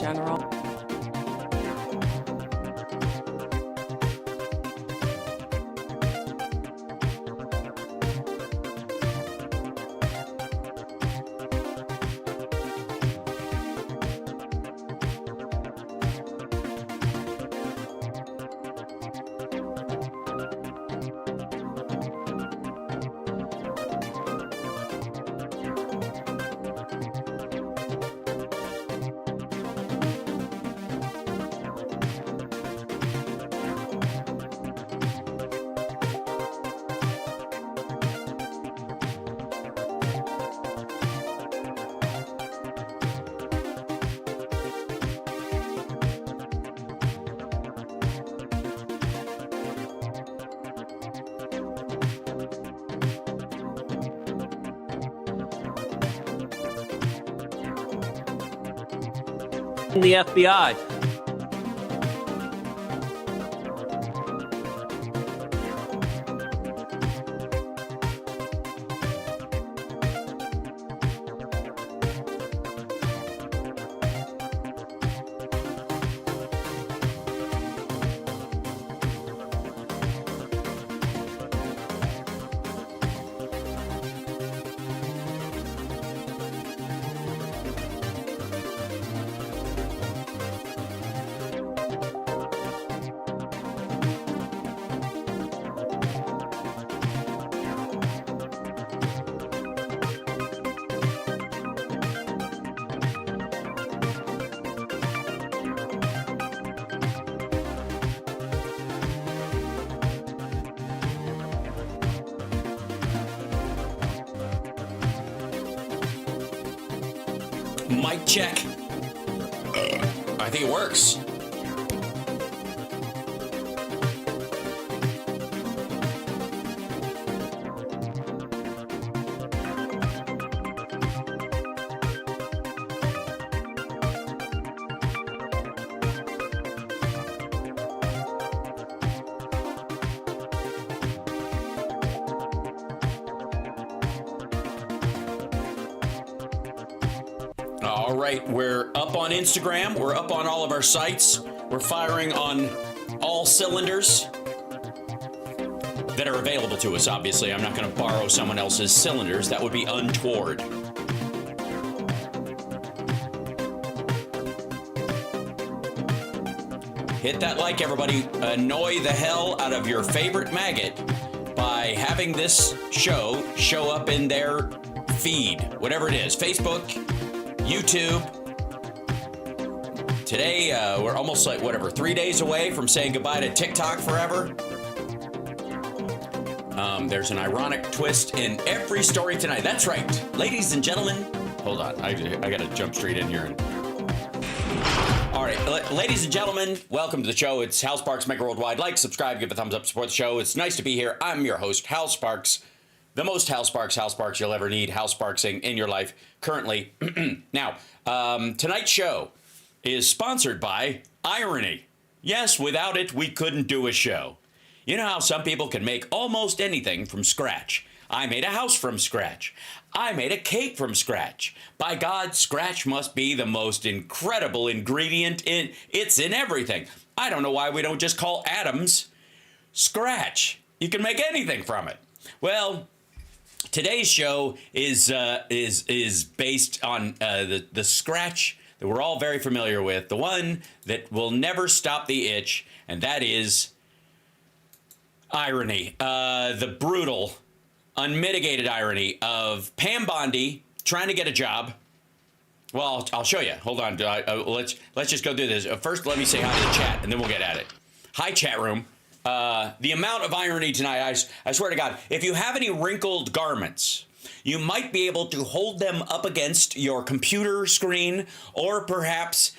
general. The FBI. Mic check. I think it works. All right, we're up on Instagram. We're up on all of our sites. We're firing on all cylinders that are available to us, obviously. I'm not going to borrow someone else's cylinders. That would be untoward. Hit that like, everybody. Annoy the hell out of your favorite maggot by having this show up in their feed, whatever it is. Facebook, YouTube. Today, we're almost like, 3 days away from saying goodbye to TikTok forever. There's an ironic twist in every story tonight. That's right. Ladies and gentlemen. Hold on. I got to jump straight in here. All right. Ladies and gentlemen, welcome to the show. It's Hal Sparks, Megaworldwide. Like, subscribe, give a thumbs up, support the show. It's nice to be here. I'm your host, Hal Sparks. The most Hal Sparks you'll ever need. Hal Sparksing in your life currently. Now, tonight's show is sponsored by irony. Yes, without it, we couldn't do a show. You know how some people can make almost anything from scratch. I made a house from scratch. I made a cake from scratch. By God, scratch must be the most incredible ingredient it's in everything. I don't know why we don't just call atoms scratch. You can make anything from it. Well, today's show is based on the scratch that we're all very familiar with, the one that will never stop the itch, and that is irony. The brutal, unmitigated irony of Pam Bondi trying to get a job. Well, I'll show you. Hold on. Let's just go through this. First, let me say hi to the chat, and then we'll get at it. Hi, chat room. The amount of irony tonight, I swear to God, if you have any wrinkled garments, you might be able to hold them up against your computer screen or perhaps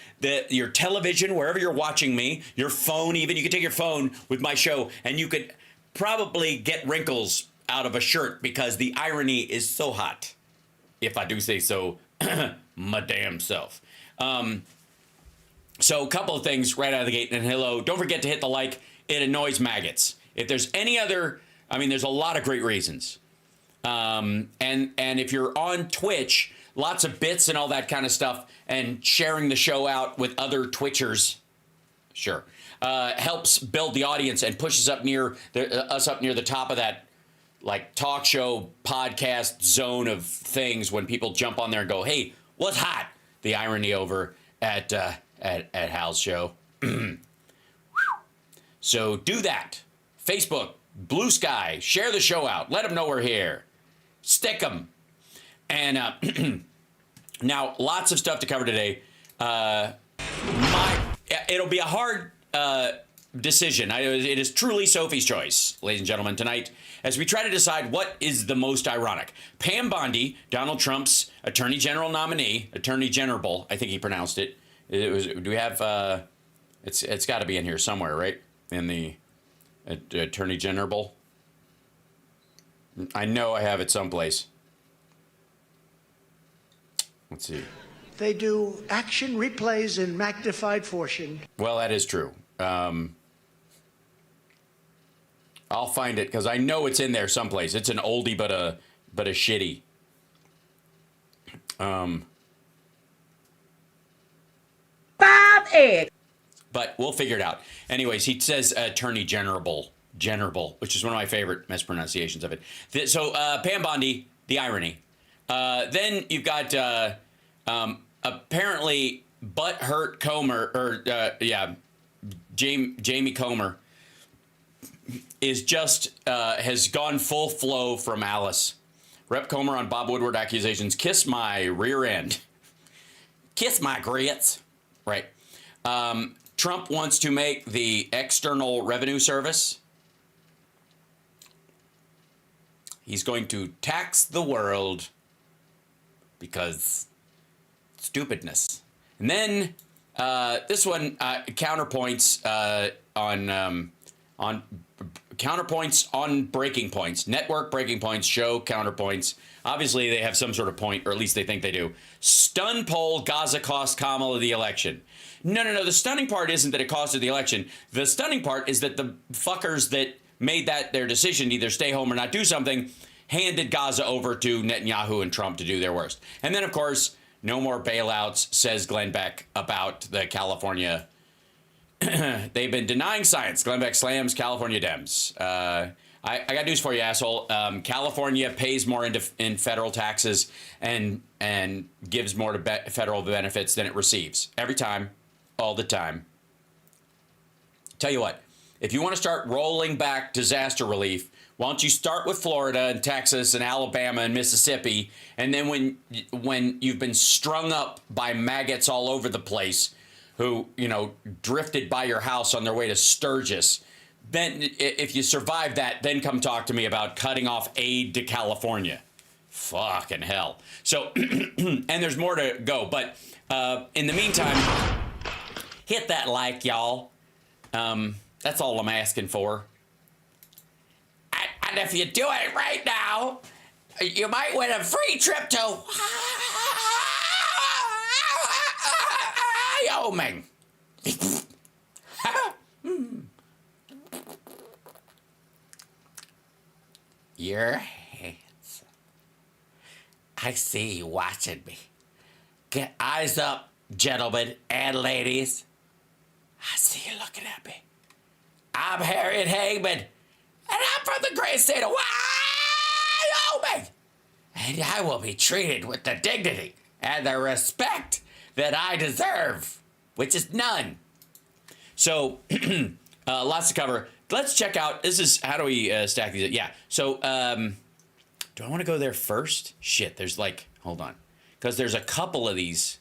your television, wherever you're watching me, your phone even. You could take your phone with my show and you could probably get wrinkles out of a shirt because the irony is so hot, if I do say so my damn self. So a couple of things right out of the gate. And hello, don't forget to hit the like. It annoys maggots. If there's any other, there's a lot of great reasons. And if you're on Twitch, lots of bits and all that kind of stuff, and sharing the show out with other Twitchers, sure, helps build the audience and pushes us up near the top of that like talk show podcast zone of things when people jump on there and go, hey, what's hot? The irony over at Hal's show. So do that. Facebook, Blue Sky, share the show out. Let them know we're here. Stick them. And now, lots of stuff to cover today. It'll be a hard decision. It is truly Sophie's choice, ladies and gentlemen, tonight, as we try to decide what is the most ironic. Pam Bondi, Donald Trump's Attorney General nominee, Attorney General, I think he pronounced it. Do we have? It's got to be in here somewhere, right? In the Attorney General. I know I have it someplace. Let's see. They do action replays in magnified fortune. Well, that is true. I'll find it because I know it's in there someplace. It's an oldie but a shitty. Bob Egg. But we'll figure it out. Anyways, he says Attorney General, which is one of my favorite mispronunciations of it. So Pam Bondi, the irony. Then you've got apparently butthurt Comer, Jamie Comer is just has gone full flow from Alice. Rep Comer on Bob Woodward accusations. Kiss my rear end. Kiss my grits. Right. Trump wants to make the External Revenue Service. He's going to tax the world because stupidness. And then this one counterpoints on counterpoints on breaking points. Network breaking points show counterpoints. Obviously, they have some sort of point, or at least they think they do. Stun poll, Gaza cost Kamala the election. No. The stunning part isn't that it costed the election. The stunning part is that the fuckers that made that their decision to either stay home or not do something handed Gaza over to Netanyahu and Trump to do their worst. And then, of course, no more bailouts, says Glenn Beck about the California. They've been denying science. Glenn Beck slams California Dems. I got news for you, asshole. California pays more in federal taxes and gives more to federal benefits than it receives. Every time, all the time. Tell you what, if you want to start rolling back disaster relief, why don't you start with Florida and Texas and Alabama and Mississippi, and then when you've been strung up by maggots all over the place who, drifted by your house on their way to Sturgis, then if you survive that, then come talk to me about cutting off aid to California. Fucking hell. So, and there's more to go, but in the meantime, hit that like, y'all. That's all I'm asking for. And if you do it right now, you might win a free trip to Wyoming. Your hands. I see you watching me. Get eyes up, gentlemen and ladies. I see you looking at me. I'm Harriet Hagman, and I'm from the great state of Wyoming. And I will be treated with the dignity and the respect that I deserve, which is none. So, lots to cover. Let's check out, how do we stack these? Yeah, so, do I want to go there first? Shit, there's hold on. Because there's a couple of these.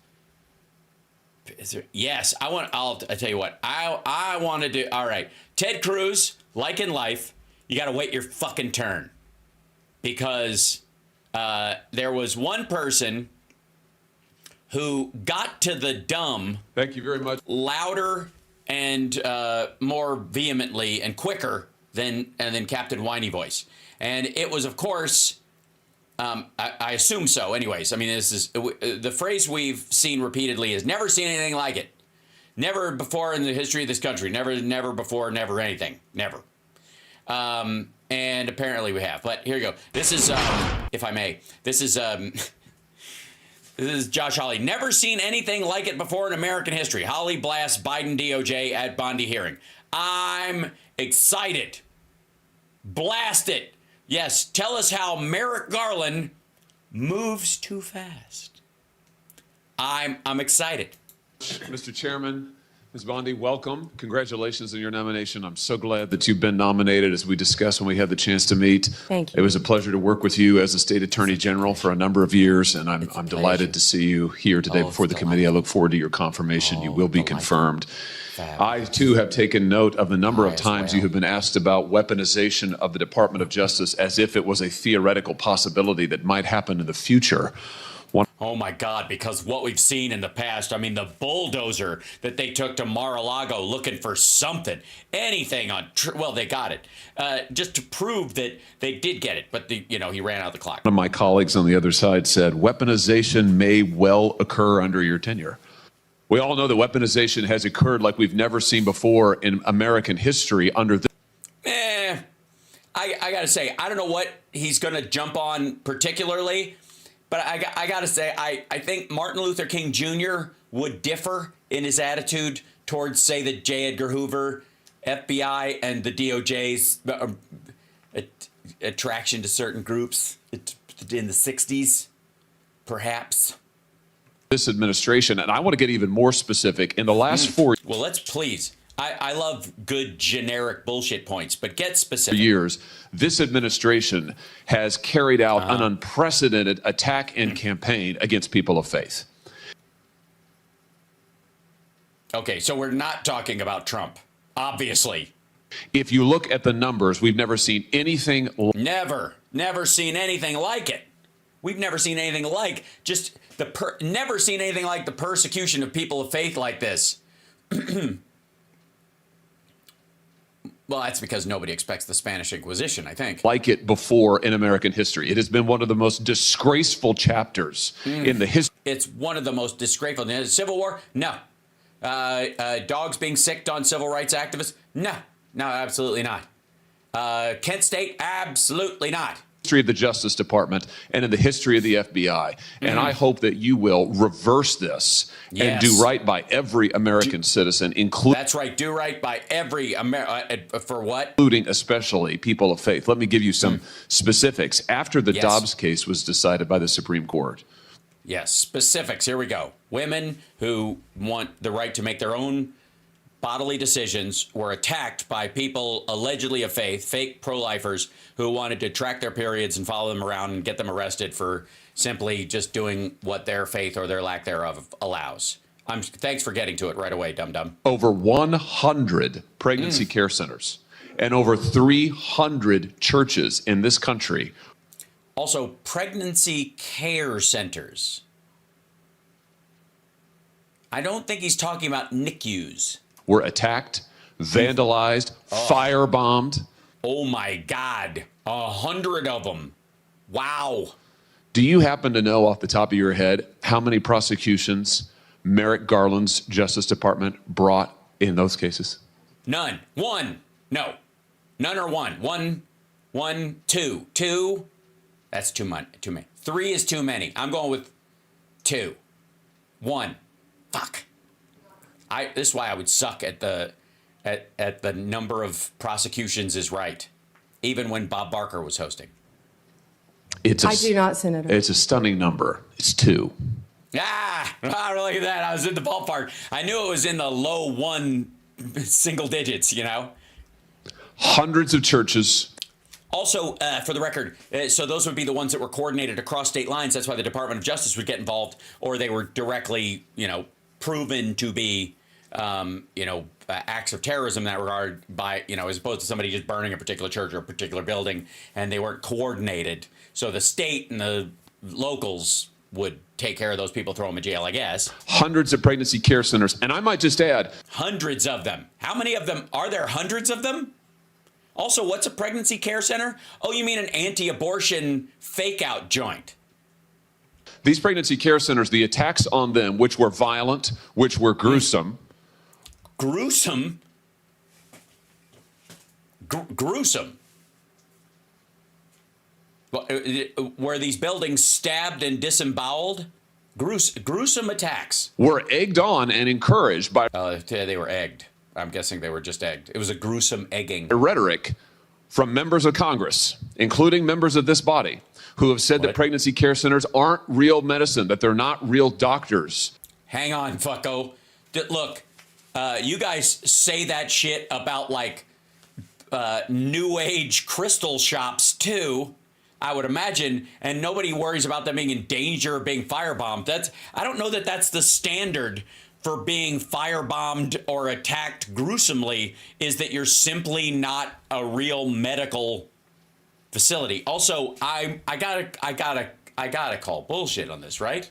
Yes, I'll tell you what. I want to do, all right. Ted Cruz, like in life, you got to wait your fucking turn. Because there was one person who got to the dumb. Thank you very much. Louder and more vehemently and quicker than Captain Whiny Voice. And it was, of course, I assume so. Anyways, I mean, this is the phrase we've seen repeatedly is never seen anything like it. Never before in the history of this country. Never before, never anything. Never. And apparently we have. But here you go. This is, if I may, this is This is Josh Hawley. Never seen anything like it before in American history. Hawley blasts Biden DOJ at Bondi hearing. I'm excited. Blast it. Yes, tell us how Merrick Garland moves too fast. I'm excited. Mr. Chairman, Ms. Bondi, welcome. Congratulations on your nomination. I'm so glad that you've been nominated, as we discussed when we had the chance to meet. Thank you. It was a pleasure to work with you as the State Attorney General for a number of years, and I'm delighted to see you here today before the committee. I look forward to your confirmation. You will be confirmed. I, too, have taken note of the number of times you have been asked about weaponization of the Department of Justice as if it was a theoretical possibility that might happen in the future. Oh, my God, because what we've seen in the past, I mean, the bulldozer that they took to Mar-a-Lago looking for something, anything on, well, they got it, just to prove that they did get it. But, he ran out the clock. One of my colleagues on the other side said, weaponization may well occur under your tenure. We all know that weaponization has occurred like we've never seen before in American history under this. I got to say, I don't know what he's going to jump on particularly, but I got to say, I think Martin Luther King Jr. would differ in his attitude towards, say, the J. Edgar Hoover, FBI, and the DOJ's attraction to certain groups in the 60s, perhaps. This administration, and I want to get even more specific, in the last 4 Well, let's please. I love good generic bullshit points, but get specific. years, this administration has carried out an unprecedented attack and campaign against people of faith. Okay, so we're not talking about Trump, obviously. If you look at the numbers, we've never seen anything. Never seen anything like it. We've never seen anything like never seen anything like the persecution of people of faith like this. Well, that's because nobody expects the Spanish Inquisition, I think. Like it before in American history. It has been one of the most disgraceful chapters in the history. It's one of the most disgraceful. Civil War? No. Dogs being sicked on civil rights activists? No, absolutely not. Kent State? Absolutely not. History of the Justice Department and in the history of the FBI. And I hope that you will reverse this and do right by every American citizen, That's right. Do right by every for what? Including especially people of faith. Let me give you some specifics. After the Dobbs case was decided by the Supreme Court. Yes, specifics. Here we go. Women who want the right to make their own bodily decisions were attacked by people allegedly of faith, fake pro-lifers, who wanted to track their periods and follow them around and get them arrested for simply just doing what their faith or their lack thereof allows. Thanks for getting to it right away, dum-dum. Over 100 pregnancy care centers and over 300 churches in this country. Also, pregnancy care centers. I don't think he's talking about NICUs. Were attacked, vandalized, firebombed. Oh my God, 100 of them. Wow. Do you happen to know off the top of your head how many prosecutions Merrick Garland's Justice Department brought in those cases? None. One. No. None or one. One, two. Two. That's too many. Three is too many. I'm going with two. One. Fuck. This is why I would suck at the number of prosecutions is right, even when Bob Barker was hosting. I do not, Senator. It's a stunning number. It's two. Look at that. I was in the ballpark. I knew it was in the low single digits, Hundreds of churches. Also, for the record, so those would be the ones that were coordinated across state lines. That's why the Department of Justice would get involved, or they were directly, proven to be acts of terrorism in that regard by, as opposed to somebody just burning a particular church or a particular building, and they weren't coordinated. So the state and the locals would take care of those people, throw them in jail, I guess. Hundreds of pregnancy care centers. And I might just add. Hundreds of them. How many of them? Are there hundreds of them? Also, what's a pregnancy care center? Oh, you mean an anti-abortion fake-out joint? These pregnancy care centers, the attacks on them, which were violent, which were gruesome. Gruesome? Gruesome. Were these buildings stabbed and disemboweled? gruesome attacks were egged on and encouraged by they were egged. I'm guessing they were just egged. It was a gruesome egging. Rhetoric from members of Congress, including members of this body, who have said that pregnancy care centers aren't real medicine, that they're not real doctors. Hang on, fucko. Look, you guys say that shit about like new age crystal shops too, I would imagine, and nobody worries about them being in danger of being firebombed. I don't know that that's the standard for being firebombed or attacked gruesomely, is that you're simply not a real medical facility. Also, I gotta call bullshit on this, right?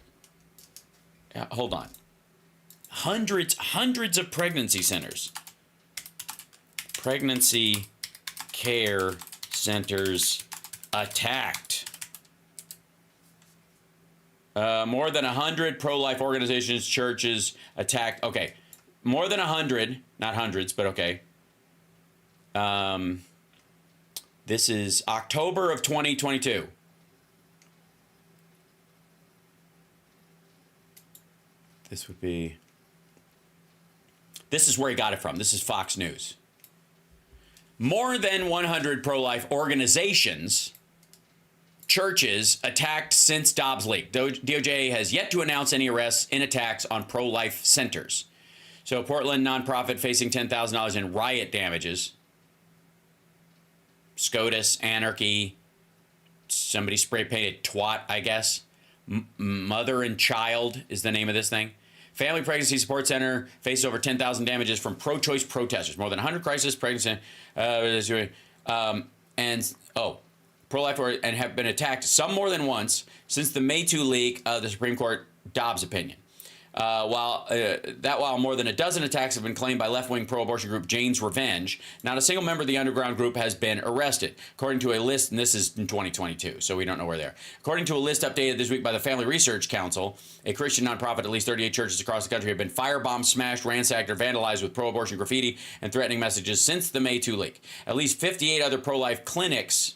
Hold on. Hundreds of pregnancy centers. Pregnancy care centers attacked. More than 100 pro-life organizations, churches attacked. Okay, more than 100, not hundreds, but okay. This is October of 2022. This is where he got it from. This is Fox News. More than 100 pro-life organizations, churches attacked since Dobbs leak. DOJ has yet to announce any arrests in attacks on pro-life centers. So Portland nonprofit facing $10,000 in riot damages. SCOTUS, anarchy, somebody spray painted twat, I guess. Mother and Child is the name of this thing. Family Pregnancy Support Center faced over 10,000 damages from pro-choice protesters. More than 100 crisis pregnancy pro-life and have been attacked, some more than once, since the May 2 leak of the Supreme Court Dobbs opinion. While more than a dozen attacks have been claimed by left-wing pro-abortion group Jane's Revenge, not a single member of the underground group has been arrested. According to a list, and this is in 2022, so we don't know where they are. According to a list updated this week by the Family Research Council, a Christian nonprofit, at least 38 churches across the country have been firebombed, smashed, ransacked, or vandalized with pro-abortion graffiti and threatening messages since the May 2 leak. At least 58 other pro-life clinics.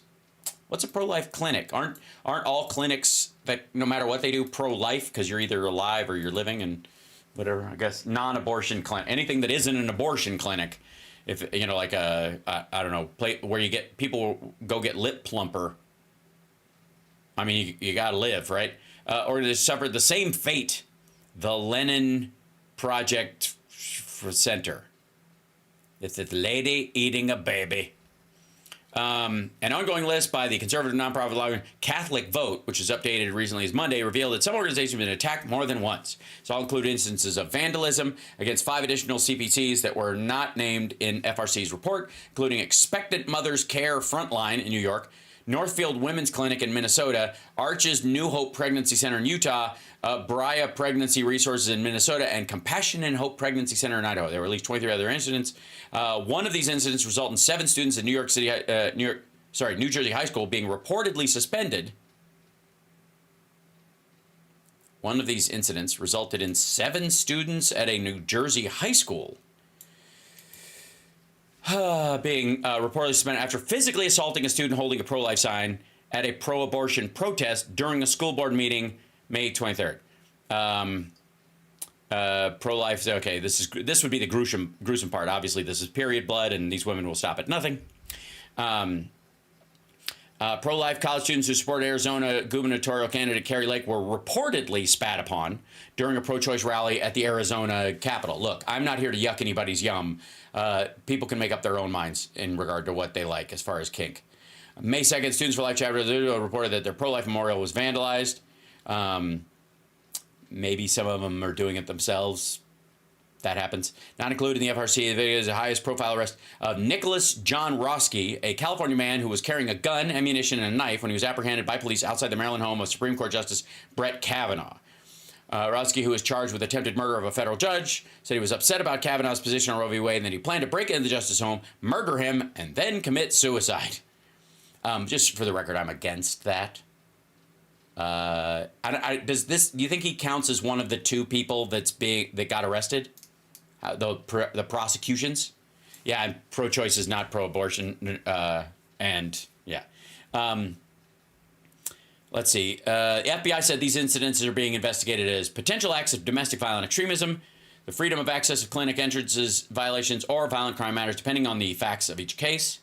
What's a pro-life clinic? Aren't all clinics that, no matter what they do, pro-life, because you're either alive or you're living, and whatever, I guess, non-abortion clinic, anything that isn't an abortion clinic, if, you know, like I don't know, where you get, people go get lip plumper. I mean, you gotta live, right? Or they suffered the same fate, the Lenin Project Center. It's a lady eating a baby. An ongoing list by the conservative nonprofit law Catholic Vote, which was updated recently as Monday, revealed that some organizations have been attacked more than once. So I'll include instances of vandalism against 5 additional CPCs that were not named in FRC's report, including Expectant Mothers Care Frontline in New York, Northfield Women's Clinic in Minnesota, Arch's New Hope Pregnancy Center in Utah, Bria Pregnancy Resources in Minnesota, and Compassion and Hope Pregnancy Center in Idaho. There were at least 23 other incidents. One of these incidents resulted in 7 students in New Jersey High School being reportedly suspended. One of these incidents resulted in 7 students at a New Jersey high school being reportedly suspended after physically assaulting a student holding a pro-life sign at a pro-abortion protest during a school board meeting May 23rd. Pro-life, okay, this would be the gruesome part. Obviously, this is period blood, and these women will stop at nothing. Pro-life college students who support Arizona gubernatorial candidate Kari Lake were reportedly spat upon during a pro-choice rally at the Arizona Capitol. Look, I'm not here to yuck anybody's yum. People can make up their own minds in regard to what they like as far as kink. May 2nd, Students for Life chapter reported that their pro-life memorial was vandalized. Maybe some of them are doing it themselves. That happens. Not included in the FRC, the video is the highest profile arrest of Nicholas John Roski, a California man who was carrying a gun, ammunition, and a knife when he was apprehended by police outside the Maryland home of Supreme Court Justice Brett Kavanaugh. Roski, who was charged with attempted murder of a federal judge, said he was upset about Kavanaugh's position on Roe v. Wade and that he planned to break into the justice home, murder him, and then commit suicide. Just for the record, I'm against that. Do you think he counts as one of the 2 people that got arrested? The prosecutions? Yeah, and pro-choice is not pro-abortion, and yeah. Let's see. The FBI said these incidences are being investigated as potential acts of domestic violent extremism, the freedom of access of clinic entrances violations, or violent crime matters, depending on the facts of each case.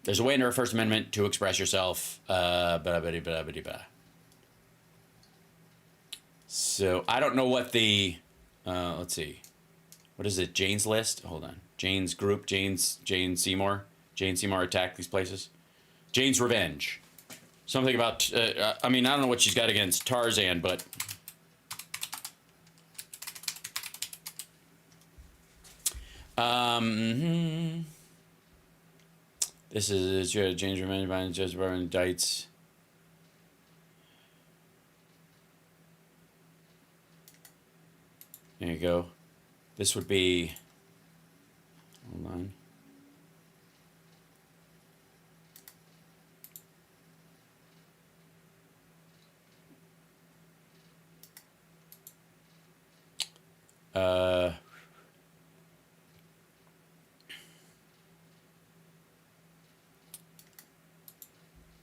There's a way under our First Amendment to express yourself. So I don't know what the, let's see. What is it? Jane's list? Hold on. Jane's group, Jane Seymour. Jane Seymour attacked these places. Jane's Revenge. Something about, I mean, I don't know what she's got against Tarzan, but. This is Jane's Revenge by Justice Department indicts. There you go. This would be, hold on.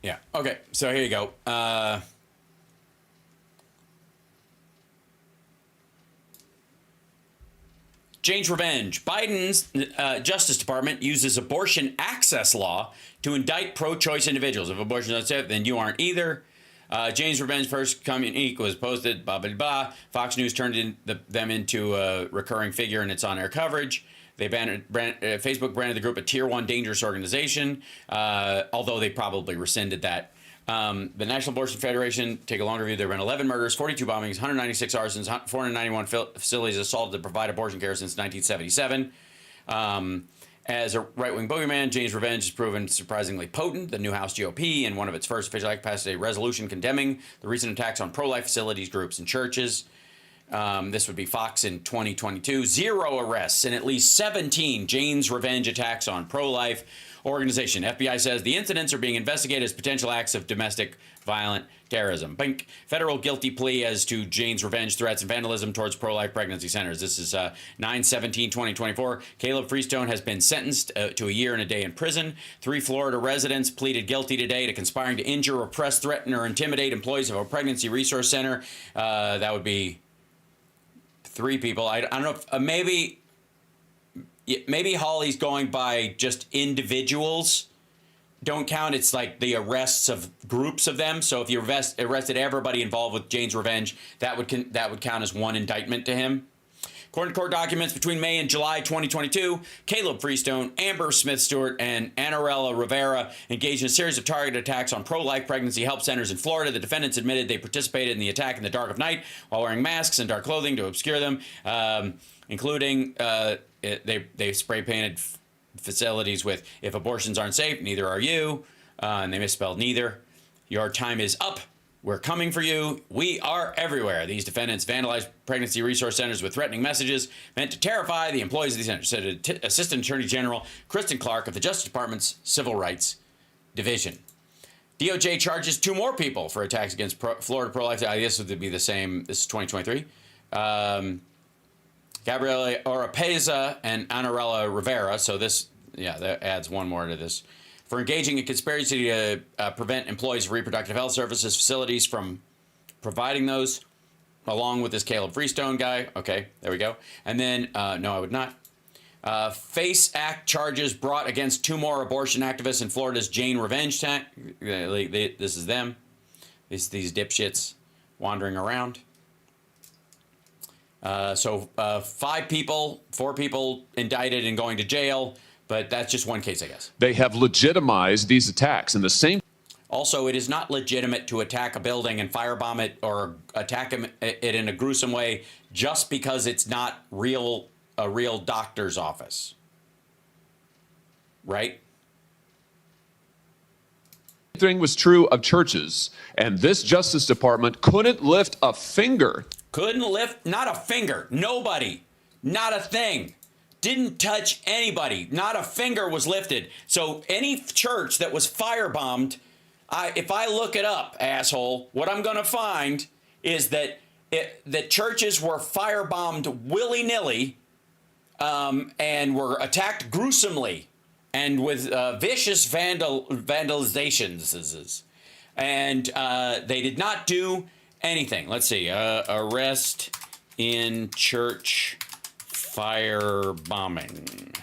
Yeah. Okay. So here you go. Jane's Revenge. Biden's Justice Department uses abortion access law to indict pro-choice individuals. If abortion is unsafe, then you aren't either. Jane's Revenge first communique was posted, blah, blah, blah. Fox News turned them into a recurring figure in its on-air coverage. They Facebook branded the group a Tier 1 dangerous organization, although they probably rescinded that. The National Abortion Federation, take a longer view, there have been 11 murders, 42 bombings, 196 arsons, 491 facilities assaulted to provide abortion care since 1977. As a right-wing boogeyman, Jane's Revenge has proven surprisingly potent. The new House GOP, in one of its first official acts, passed a resolution condemning the recent attacks on pro-life facilities, groups, and churches. This would be Fox in 2022. 0 arrests in at least 17 Jane's Revenge attacks on pro-life organization. FBI says the incidents are being investigated as potential acts of domestic violent terrorism. Bink. Federal guilty plea as to Jane's Revenge threats and vandalism towards pro-life pregnancy centers. This is 9/17/2024. Caleb Freestone has been sentenced to a year and a day in prison. 3 Florida residents pleaded guilty today to conspiring to injure, oppress, threaten, or intimidate employees of a pregnancy resource center. That would be 3 people. I don't know if maybe Hawley's going by just individuals. Don't count. It's like the arrests of groups of them. So if you arrested everybody involved with Jane's Revenge, that would count as one indictment to him. According to court documents, between May and July 2022, Caleb Freestone, Amber Smith-Stewart, and Anarella Rivera engaged in a series of targeted attacks on pro-life pregnancy help centers in Florida. The defendants admitted they participated in the attack in the dark of night while wearing masks and dark clothing to obscure them, including they spray-painted facilities with, if abortions aren't safe, neither are you, and they misspelled neither. Your time is up. We're coming for you. We are everywhere. These defendants vandalized pregnancy resource centers with threatening messages meant to terrify the employees of these centers, said Assistant Attorney General Kristen Clark of the Justice Department's Civil Rights Division. DOJ charges 2 more people for attacks against Florida pro-life. This would be the same. This is 2023. Gabriela Oropeza and Anarella Rivera. So this, that adds one more to this. For engaging in conspiracy to prevent employees of reproductive health services facilities from providing those, along with this Caleb Freestone guy. Okay, there we go. And then, no, I would not. FACE Act charges brought against 2 more abortion activists in Florida's Jane Revenge attack. This is them. These dipshits wandering around. So 4 people indicted and going to jail. But that's just one case, I guess. They have legitimized these attacks in the same. Also, it is not legitimate to attack a building and firebomb it or attack it in a gruesome way just because it's not a real doctor's office. Right? Thing was true of churches, and this Justice Department couldn't lift a finger. Couldn't lift, not a finger. Nobody. Not a thing. Didn't touch anybody. Not a finger was lifted. So any church that was firebombed, if I look it up, asshole, what I'm going to find is that churches were firebombed willy-nilly and were attacked gruesomely and with vicious vandalizations. And they did not do anything. Let's see. Arrest in church fire bombing.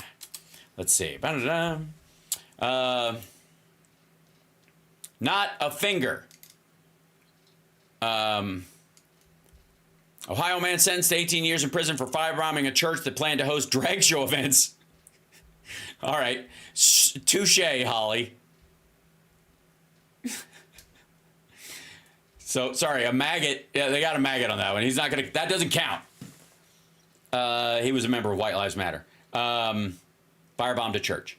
Let's see. Not a finger. Ohio man sentenced to 18 years in prison for firebombing a church that planned to host drag show events. All right. Touche, Holly. So, sorry, a maggot. Yeah, they got a maggot on that one. He's not going to... That doesn't count. He was a member of White Lives Matter. Firebombed a church.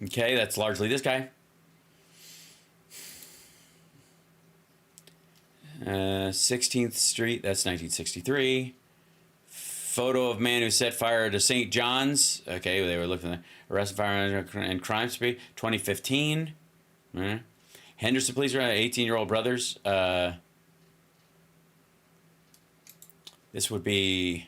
Okay, that's largely this guy. 16th Street, that's 1963. Photo of man who set fire to St. John's. Okay, they were looking at arrest fire and crime spree. 2015. Henderson police are 18-year-old brothers. This would be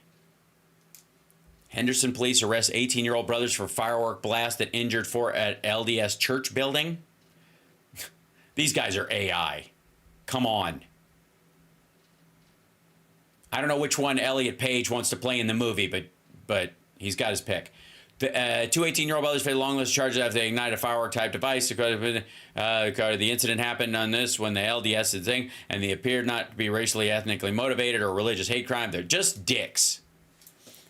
Henderson police arrest 18-year-old brothers for firework blast that injured 4 at LDS church building. These guys are AI. Come on. I don't know which one Elliot Page wants to play in the movie, but he's got his pick. The 2 18-year-old brothers faced a long list of charges after they ignited a firework-type device. The incident happened on this when the LDS did thing, and they appeared not to be racially, ethnically motivated or religious hate crime. They're just dicks.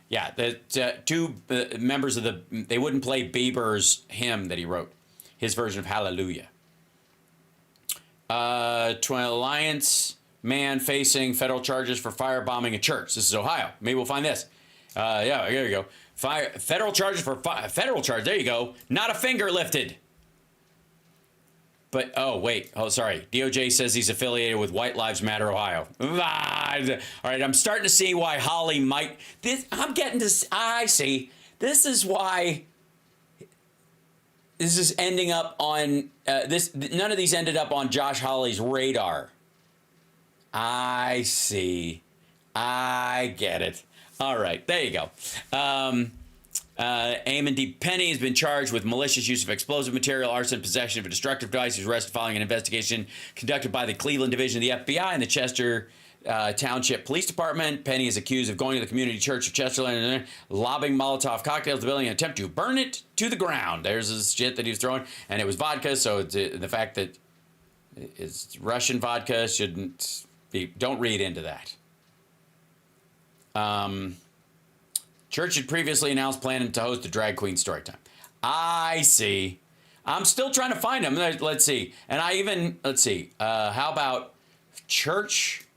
Yeah, the two members of the... They wouldn't play Bieber's hymn that he wrote. His version of Hallelujah. Twin Alliance... Man facing federal charges for firebombing a church. This is Ohio. Maybe we'll find this. Yeah, there you go. Federal charges for federal charge. There you go. Not a finger lifted. But oh wait. Oh sorry. DOJ says he's affiliated with White Lives Matter Ohio. All right. I'm starting to see why Hawley might. I'm getting to. I see. This is why. This is ending up on this. None of these ended up on Josh Hawley's radar. I see. I get it. All right, there you go. Eamon D. Penny has been charged with malicious use of explosive material, arson, possession of a destructive device. He was arrested following an investigation conducted by the Cleveland Division of the FBI and the Chester Township Police Department. Penny is accused of going to the community church of Chesterland and lobbing Molotov cocktails to the building in an attempt to burn it to the ground. There's this shit that he was throwing, and it was vodka, so the fact that it's Russian vodka shouldn't... Don't read into that. Church had previously announced planning to host a drag queen story time. I see. I'm still trying to find them. Let's see. And I even, let's see. How about church?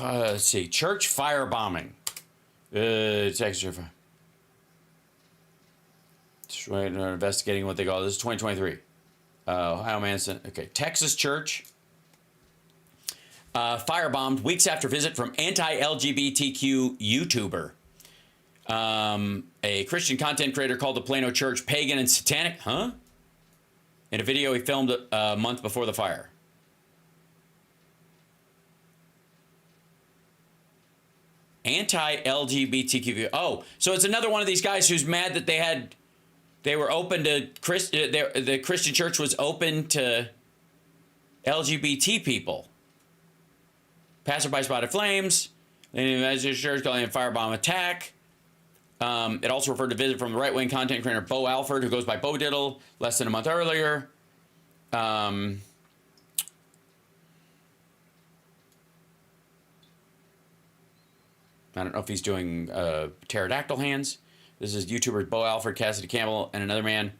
Let's see. Church firebombing. It's extra. Investigating what they call this is 2023. Ohio Manson. Okay. Texas church. Firebombed weeks after visit from anti-LGBTQ YouTuber. A Christian content creator called the Plano Church pagan and satanic. Huh? In a video he filmed a month before the fire. Anti-LGBTQ. Oh, so it's another one of these guys who's mad that they were open to the Christian church was open to LGBT people. Passerby spotted flames. The church calling it a firebomb attack. It also referred to visit from the right-wing content creator Bo Alford, who goes by Bo Diddle, less than a month earlier. I don't know if he's doing pterodactyl hands. This is YouTubers Bo Alford, Cassidy Campbell, and another man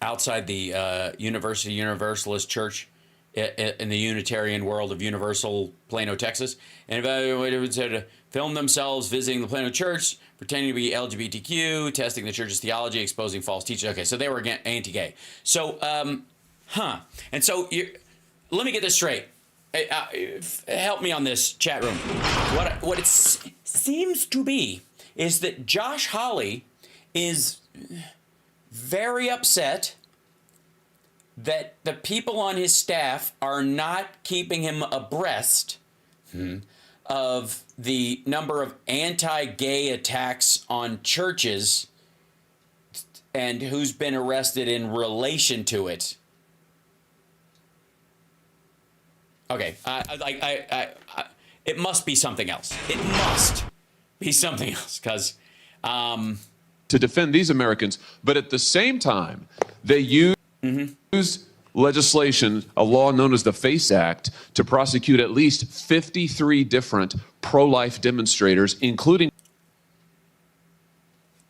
outside the Universalist Church in the Unitarian world of Universal, Plano, Texas, and evaluated to film themselves visiting the Plano Church, pretending to be LGBTQ, testing the church's theology, exposing false teachers. Okay, so they were anti-gay. So, And so, let me get this straight. Help me on this, chat room. What it seems to be is that Josh Hawley is very upset that the people on his staff are not keeping him abreast of the number of anti-gay attacks on churches and who's been arrested in relation to it. Okay, it must be something else. It must be something else, because to defend these Americans, but at the same time, they use legislation, a law known as the FACE Act, to prosecute at least 53 different pro-life demonstrators, including...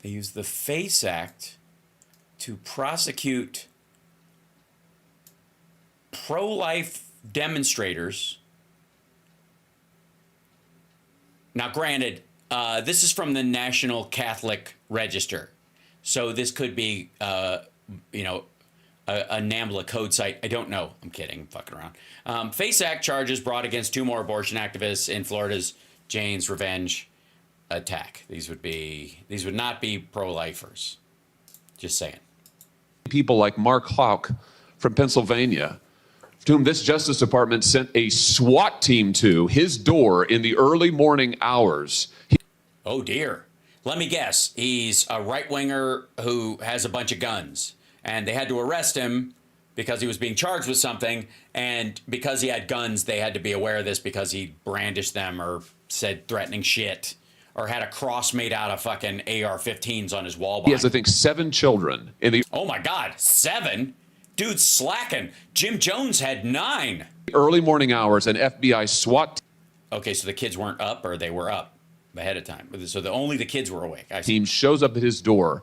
They use the FACE Act to prosecute pro-life demonstrators. Now, granted, this is from the National Catholic Register, so this could be, you know, a NAMBLA code site. I don't know. I'm kidding. I'm fucking around. FACE Act charges brought against 2 more abortion activists in Florida's Jane's Revenge attack. These would not be pro-lifers. Just saying. People like Mark Hawk from Pennsylvania, to whom this Justice Department sent a SWAT team to his door in the early morning hours. Oh, dear. Let me guess. He's a right-winger who has a bunch of guns. And they had to arrest him because he was being charged with something. And because he had guns, they had to be aware of this because he brandished them or said threatening shit or had a cross made out of fucking AR-15s on his wall. He has, I think, 7 children. In the Oh, my God. 7? Dude's slacking. Jim Jones had 9. early morning hours, an FBI SWAT Okay, so the kids weren't up, or they were up ahead of time. So only the kids were awake. I see. team shows up at his door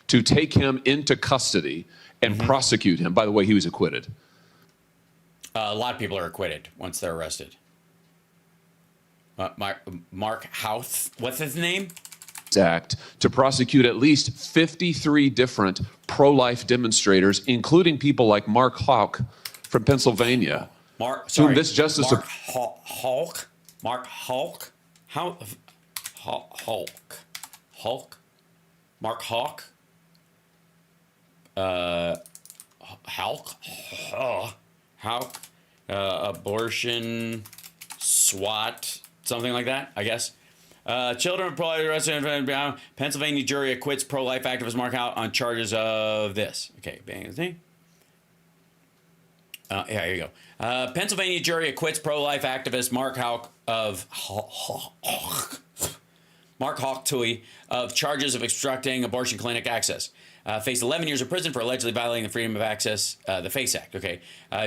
to take him into custody and prosecute him. By the way, he was acquitted. A lot of people are acquitted once they're arrested. Mark Houth, what's his name? Act to prosecute at least 53 different pro-life demonstrators, including people like Mark Hawk from Pennsylvania. Mark this justice Hulk? Mark Hulk? How? Hulk? Mark Hawk? Hulk? Abortion, SWAT, something like that, I guess. Children of pro-life arrested in Pennsylvania jury acquits pro-life activist Mark Houck on charges of this. Okay, bang his name. Yeah, here you go. Pennsylvania jury acquits pro-life activist Mark Houck of Mark Hawk Tui of charges of obstructing abortion clinic access. Faced 11 years of prison for allegedly violating the Freedom of Access, the FACE Act. Okay,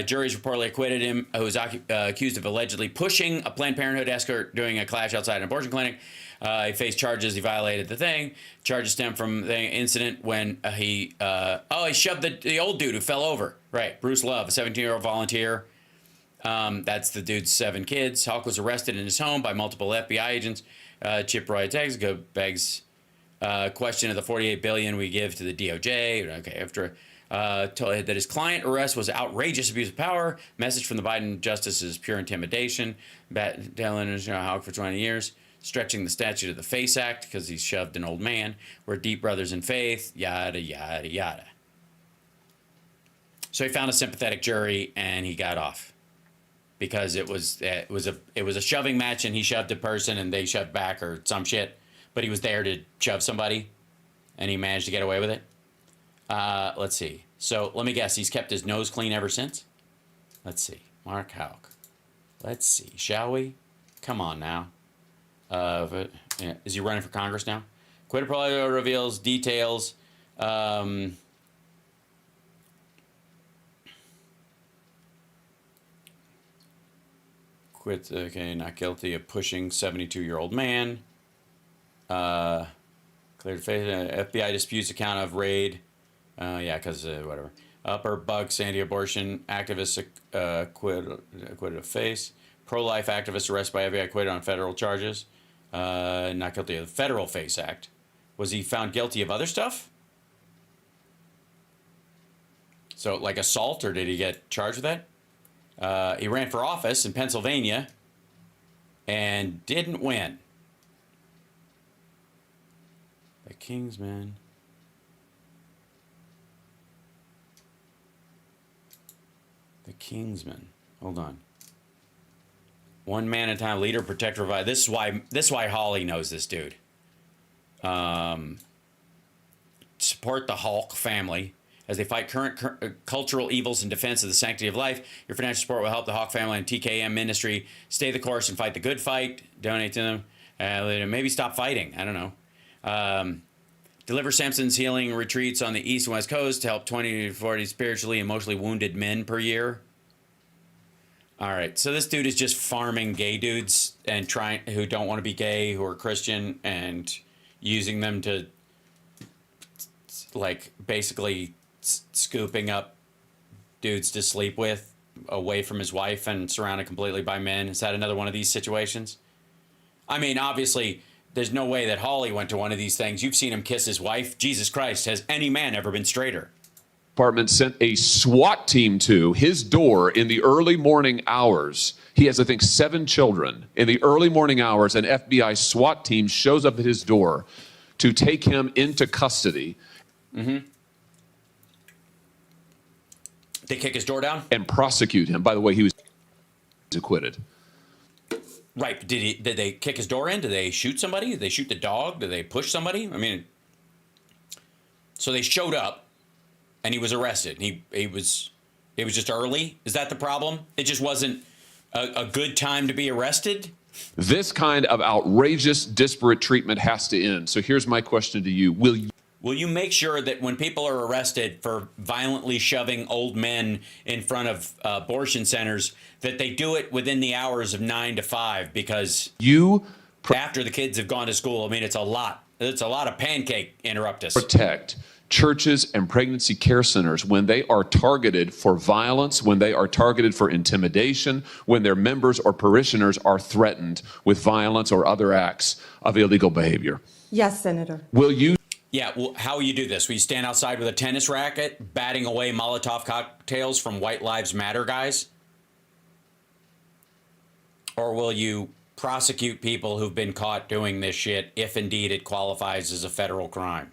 juries reportedly acquitted him, who was accused of allegedly pushing a Planned Parenthood escort during a clash outside an abortion clinic. He faced charges. He violated the thing. Charges stem from the incident when he shoved the old dude who fell over. Right, Bruce Love, a 17-year-old volunteer. That's the dude's 7 kids. Hawk was arrested in his home by multiple FBI agents. Chip Roy begs question of the $48 billion we give to the DOJ. Okay, after told that his client arrest was outrageous abuse of power. Message from the Biden justice is pure intimidation. Telling Hawk for 20 years, stretching the statute of the FACE Act because he shoved an old man. We're deep brothers in faith. Yada yada yada. So he found a sympathetic jury and he got off because it was a shoving match and he shoved a person and they shoved back or some shit. But he was there to shove somebody, and he managed to get away with it. Let's see. So let me guess. He's kept his nose clean ever since? Let's see. Mark Houck. Let's see. Shall we? Come on now. Is he running for Congress now? Quitter probably reveals details. Okay, not guilty of pushing 72-year-old man. Cleared face. FBI disputes account of raid. Yeah, because whatever. Upper Bucks anti-abortion activist acquitted of FACE. Pro-life activist arrested by FBI acquitted on federal charges. Not guilty of the federal FACE Act. Was he found guilty of other stuff? So like assault, or did he get charged with that? He ran for office in Pennsylvania and didn't win. The Kingsman. The Kingsman. Hold on. One man at a time, leader, protector, provide. This is why Hawley knows this dude. support the Hulk family as they fight current cultural evils in defense of the sanctity of life. Your financial support will help the Hawk family and TKM ministry stay the course and fight the good fight. Donate to them. Maybe stop fighting. I don't know. Deliver Samson's healing retreats on the East and West Coast to help 20 to 40 spiritually and emotionally wounded men per year. All right, so this dude is just farming gay dudes and who don't want to be gay, who are Christian, and using them to, like, basically scooping up dudes to sleep with away from his wife and surrounded completely by men. Is that another one of these situations? I mean, obviously, there's no way that Hawley went to one of these things. You've seen him kiss his wife. Jesus Christ, has any man ever been straighter? Department sent a SWAT team to his door in the early morning hours. He has, I think, 7 children. In the early morning hours, an FBI SWAT team shows up at his door to take him into custody. Mm-hmm. They kick his door down? And prosecute him. By the way, he was acquitted. Right. Did they kick his door in? Did they shoot somebody? Did they shoot the dog? Did they push somebody? I mean, so they showed up and he was arrested. It was just early. Is that the problem? It just wasn't a good time to be arrested? This kind of outrageous, disparate treatment has to end. So here's my question to you. Will you make sure that when people are arrested for violently shoving old men in front of abortion centers, that they do it within the hours of 9 to 5? Because after the kids have gone to school, I mean, it's a lot. It's a lot of pancake interruptus. Protect churches and pregnancy care centers when they are targeted for violence, when they are targeted for intimidation, when their members or parishioners are threatened with violence or other acts of illegal behavior? Yes, Senator. Will you? Yeah, well, how will you do this? Will you stand outside with a tennis racket, batting away Molotov cocktails from White Lives Matter guys? Or will you prosecute people who've been caught doing this shit if indeed it qualifies as a federal crime?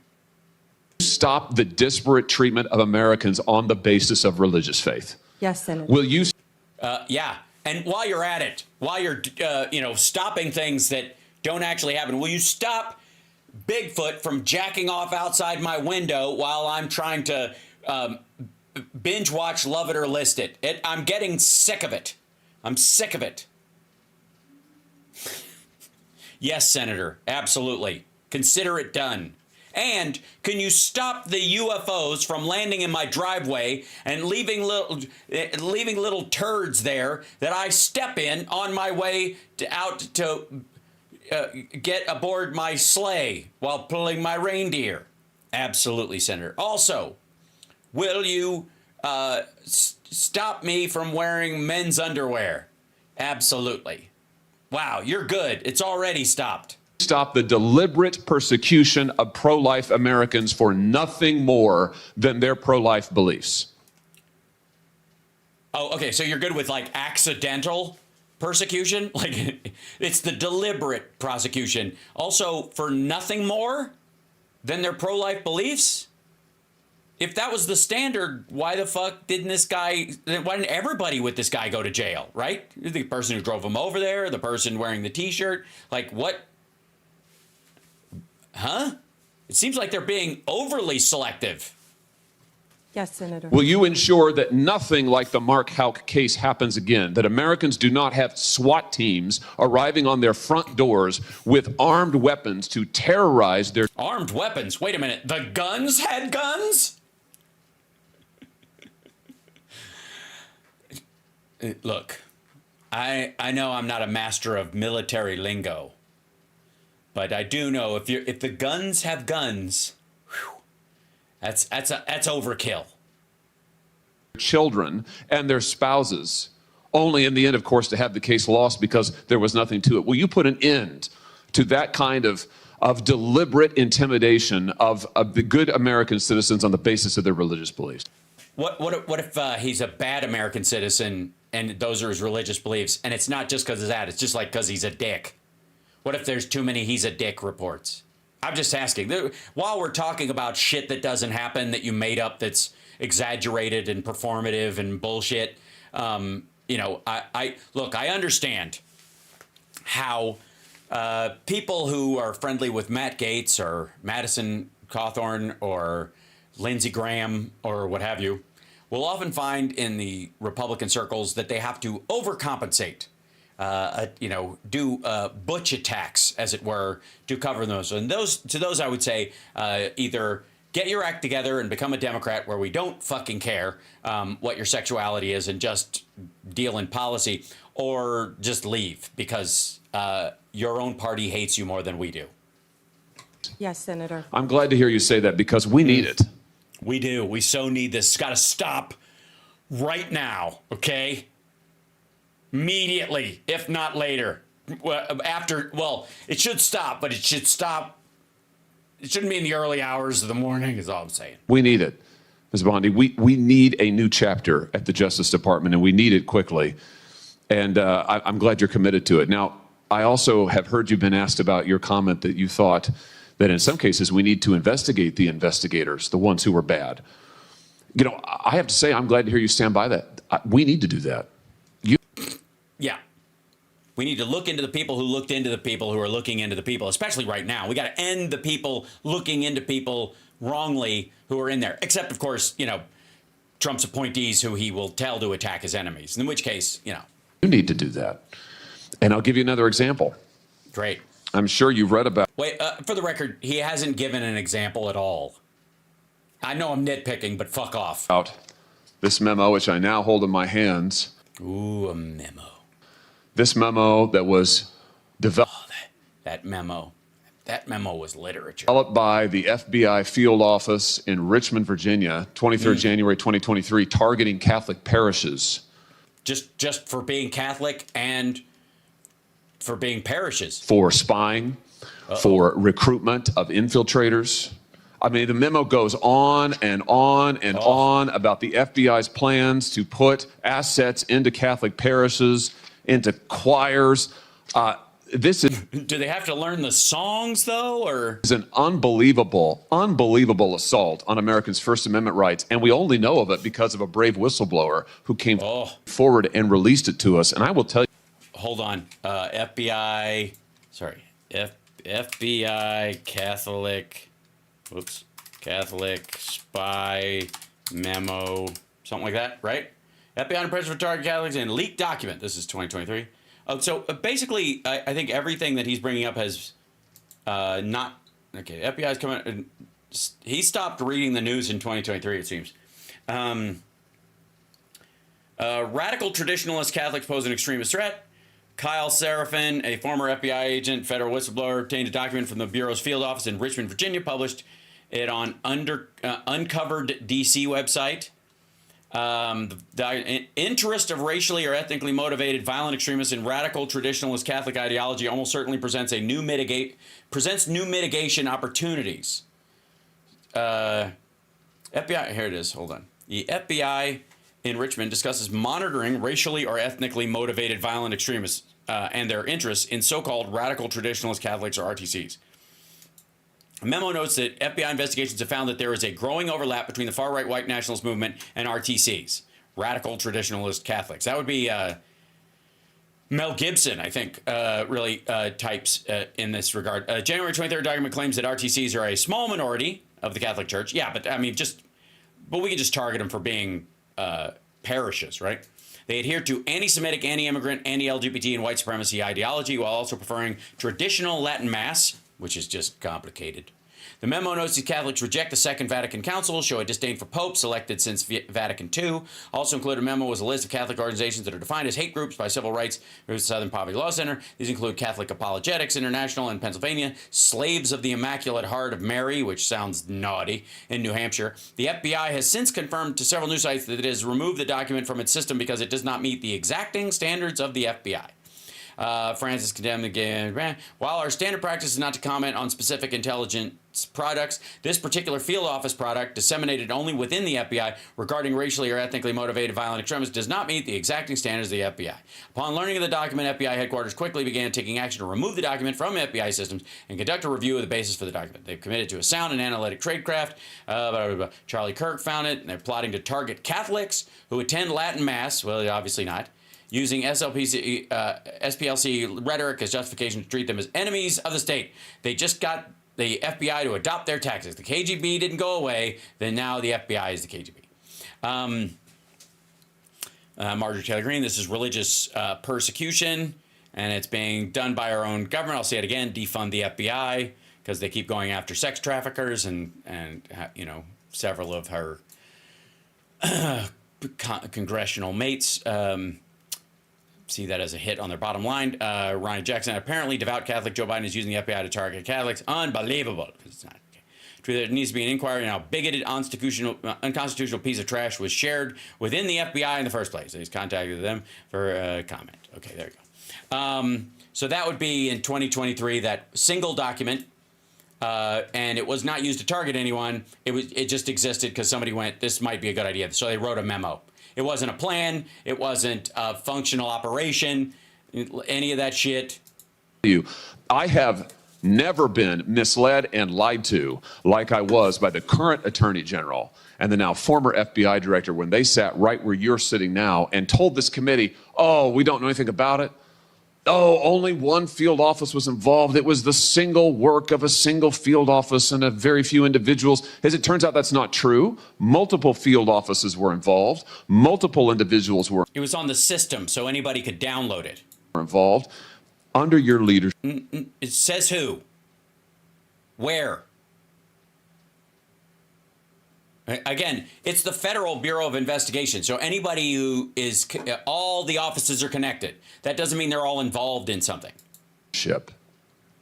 Stop the disparate treatment of Americans on the basis of religious faith. Yes, Senator. Will you? Yeah, and while you're at it, while you're, stopping things that don't actually happen, will you stop Bigfoot from jacking off outside my window while I'm trying to binge watch Love It or List It? I'm getting sick of it. I'm sick of it. Yes, Senator, absolutely. Consider it done. And can you stop the UFOs from landing in my driveway and leaving little turds there that I step in on my way out to get aboard my sleigh while pulling my reindeer? Absolutely, Senator. Also, will you stop me from wearing men's underwear? Absolutely. Wow, you're good. It's already stopped. Stop the deliberate persecution of pro-life Americans for nothing more than their pro-life beliefs. Oh, okay. So you're good with like accidental persecution? Like it's the deliberate prosecution. Also for nothing more than their pro-life beliefs? If that was the standard, why the fuck why didn't everybody with this guy go to jail, right? The person who drove him over there, the person wearing the t-shirt, like what? Huh? It seems like they're being overly selective. Yes, Senator. Will you ensure that nothing like the Mark Houck case happens again, that Americans do not have SWAT teams arriving on their front doors with armed weapons to terrorize their... Armed weapons? Wait a minute. The guns had guns? Look, I know I'm not a master of military lingo, but I do know if the guns have guns, whew, that's overkill. Children and their spouses, only in the end, of course, to have the case lost because there was nothing to it. Will you put an end to that kind of deliberate intimidation of the good American citizens on the basis of their religious beliefs? What if he's a bad American citizen and those are his religious beliefs, and it's not just because of that, it's just like because he's a dick? What if there's too many he's a dick reports? I'm just asking. While we're talking about shit that doesn't happen, that you made up, that's exaggerated and performative and bullshit, I understand how people who are friendly with Matt Gaetz or Madison Cawthorn or Lindsey Graham or what have you, will often find in the Republican circles that they have to overcompensate, do butch attacks, as it were, to cover those. And to those, I would say either get your act together and become a Democrat where we don't fucking care what your sexuality is and just deal in policy, or just leave because your own party hates you more than we do. Yes, Senator. I'm glad to hear you say that because we need it. We do. We so need this. It's got to stop right now, okay? Immediately, if not later. It should stop, but it should stop. It shouldn't be in the early hours of the morning, is all I'm saying. We need it, Ms. Bondi. We need a new chapter at the Justice Department, and we need it quickly. And I'm glad you're committed to it. Now, I also have heard you've been asked about your comment that you thought that in some cases we need to investigate the investigators, the ones who were bad. You know, I have to say, I'm glad to hear you stand by that. We need to do that. Yeah. We need to look into the people who looked into the people who are looking into the people, especially right now. We got to end the people looking into people wrongly who are in there. Except, of course, Trump's appointees who he will tell to attack his enemies, in which case, You need to do that. And I'll give you another example. Great. I'm sure you've read about... Wait, for the record, he hasn't given an example at all. I know I'm nitpicking, but fuck off. This memo, which I now hold in my hands. Ooh, a memo. This memo that was developed... Oh, that memo. That memo was literature. Developed by the FBI field office in Richmond, Virginia, 23rd January 2023, targeting Catholic parishes. Just for being Catholic and for being parishes. For spying, for recruitment of infiltrators. I mean, the memo goes on and on and on about the FBI's plans to put assets into Catholic parishes, into choirs. This is... Do they have to learn the songs, though, or? It's an unbelievable assault on Americans' First Amendment rights, and we only know of it because of a brave whistleblower who came forward and released it to us. And I will tell you... Hold on. FBI Catholic spy memo, something like that, right? FBI under pressure for target Catholics and leaked document. This is 2023. So basically, I think everything that he's bringing up has not... Okay, FBI's coming... He stopped reading the news in 2023, it seems. Radical traditionalist Catholics pose an extremist threat. Kyle Seraphin, a former FBI agent, federal whistleblower, obtained a document from the Bureau's field office in Richmond, Virginia, published it on Uncovered DC website. The interest of racially or ethnically motivated violent extremists in radical traditionalist Catholic ideology almost certainly presents new mitigation opportunities. FBI, here it is, hold on. The FBI in Richmond discusses monitoring racially or ethnically motivated violent extremists and their interests in so-called radical traditionalist Catholics or RTCs. A memo notes that FBI investigations have found that there is a growing overlap between the far-right white nationalist movement and RTCs, radical traditionalist Catholics. That would be Mel Gibson, I think, really types in this regard. January 23rd document claims that RTCs are a small minority of the Catholic Church. Yeah, but I mean, but we can just target them for being parishes, right? They adhere to anti-Semitic, anti-immigrant, anti-LGBT, and white supremacy ideology while also preferring traditional Latin Mass, which is just complicated. The memo notes that Catholics reject the Second Vatican Council, show a disdain for popes elected since Vatican II. Also included in the memo was a list of Catholic organizations that are defined as hate groups by civil rights groups, the Southern Poverty Law Center. These include Catholic Apologetics International in Pennsylvania, Slaves of the Immaculate Heart of Mary, which sounds naughty, in New Hampshire. The FBI has since confirmed to several news sites that it has removed the document from its system because it does not meet the exacting standards of the FBI. Francis condemned again. While our standard practice is not to comment on specific intelligence products, this particular field office product, disseminated only within the FBI regarding racially or ethnically motivated violent extremists, does not meet the exacting standards of the FBI. Upon learning of the document, FBI headquarters quickly began taking action to remove the document from FBI systems and conduct a review of the basis for the document. They've committed to a sound and analytic tradecraft. Charlie Kirk found it, and they're plotting to target Catholics who attend Latin Mass. Well, obviously not. Using SPLC rhetoric as justification to treat them as enemies of the state. They just got the FBI to adopt their tactics. The KGB didn't go away. Then now the FBI is the KGB. Marjorie Taylor Greene, this is religious persecution, and it's being done by our own government. I'll say it again, defund the FBI, because they keep going after sex traffickers and you know, several of her congressional mates see that as a hit on their bottom line. Ryan Jackson, apparently devout Catholic Joe Biden is using the FBI to target Catholics. Unbelievable. It's not. There needs to be an inquiry on how bigoted, unconstitutional piece of trash was shared within the FBI in the first place. He's contacted them for comment. Okay, there you go. So that would be in 2023, that single document, and it was not used to target anyone. It just existed because somebody went, this might be a good idea. So they wrote a memo. It wasn't a plan. It wasn't a functional operation, any of that shit. I have never been misled and lied to like I was by the current Attorney General and the now former FBI Director when they sat right where you're sitting now and told this committee, oh, we don't know anything about it. Oh, only one field office was involved. It was the single work of a single field office and a very few individuals. As it turns out, that's not true. Multiple field offices were involved. Multiple individuals were. It was on the system, so anybody could download it. Involved. Under your leadership. It says who? Where? Again, it's the Federal Bureau of Investigation. So anybody who is, all the offices are connected. That doesn't mean they're all involved in something.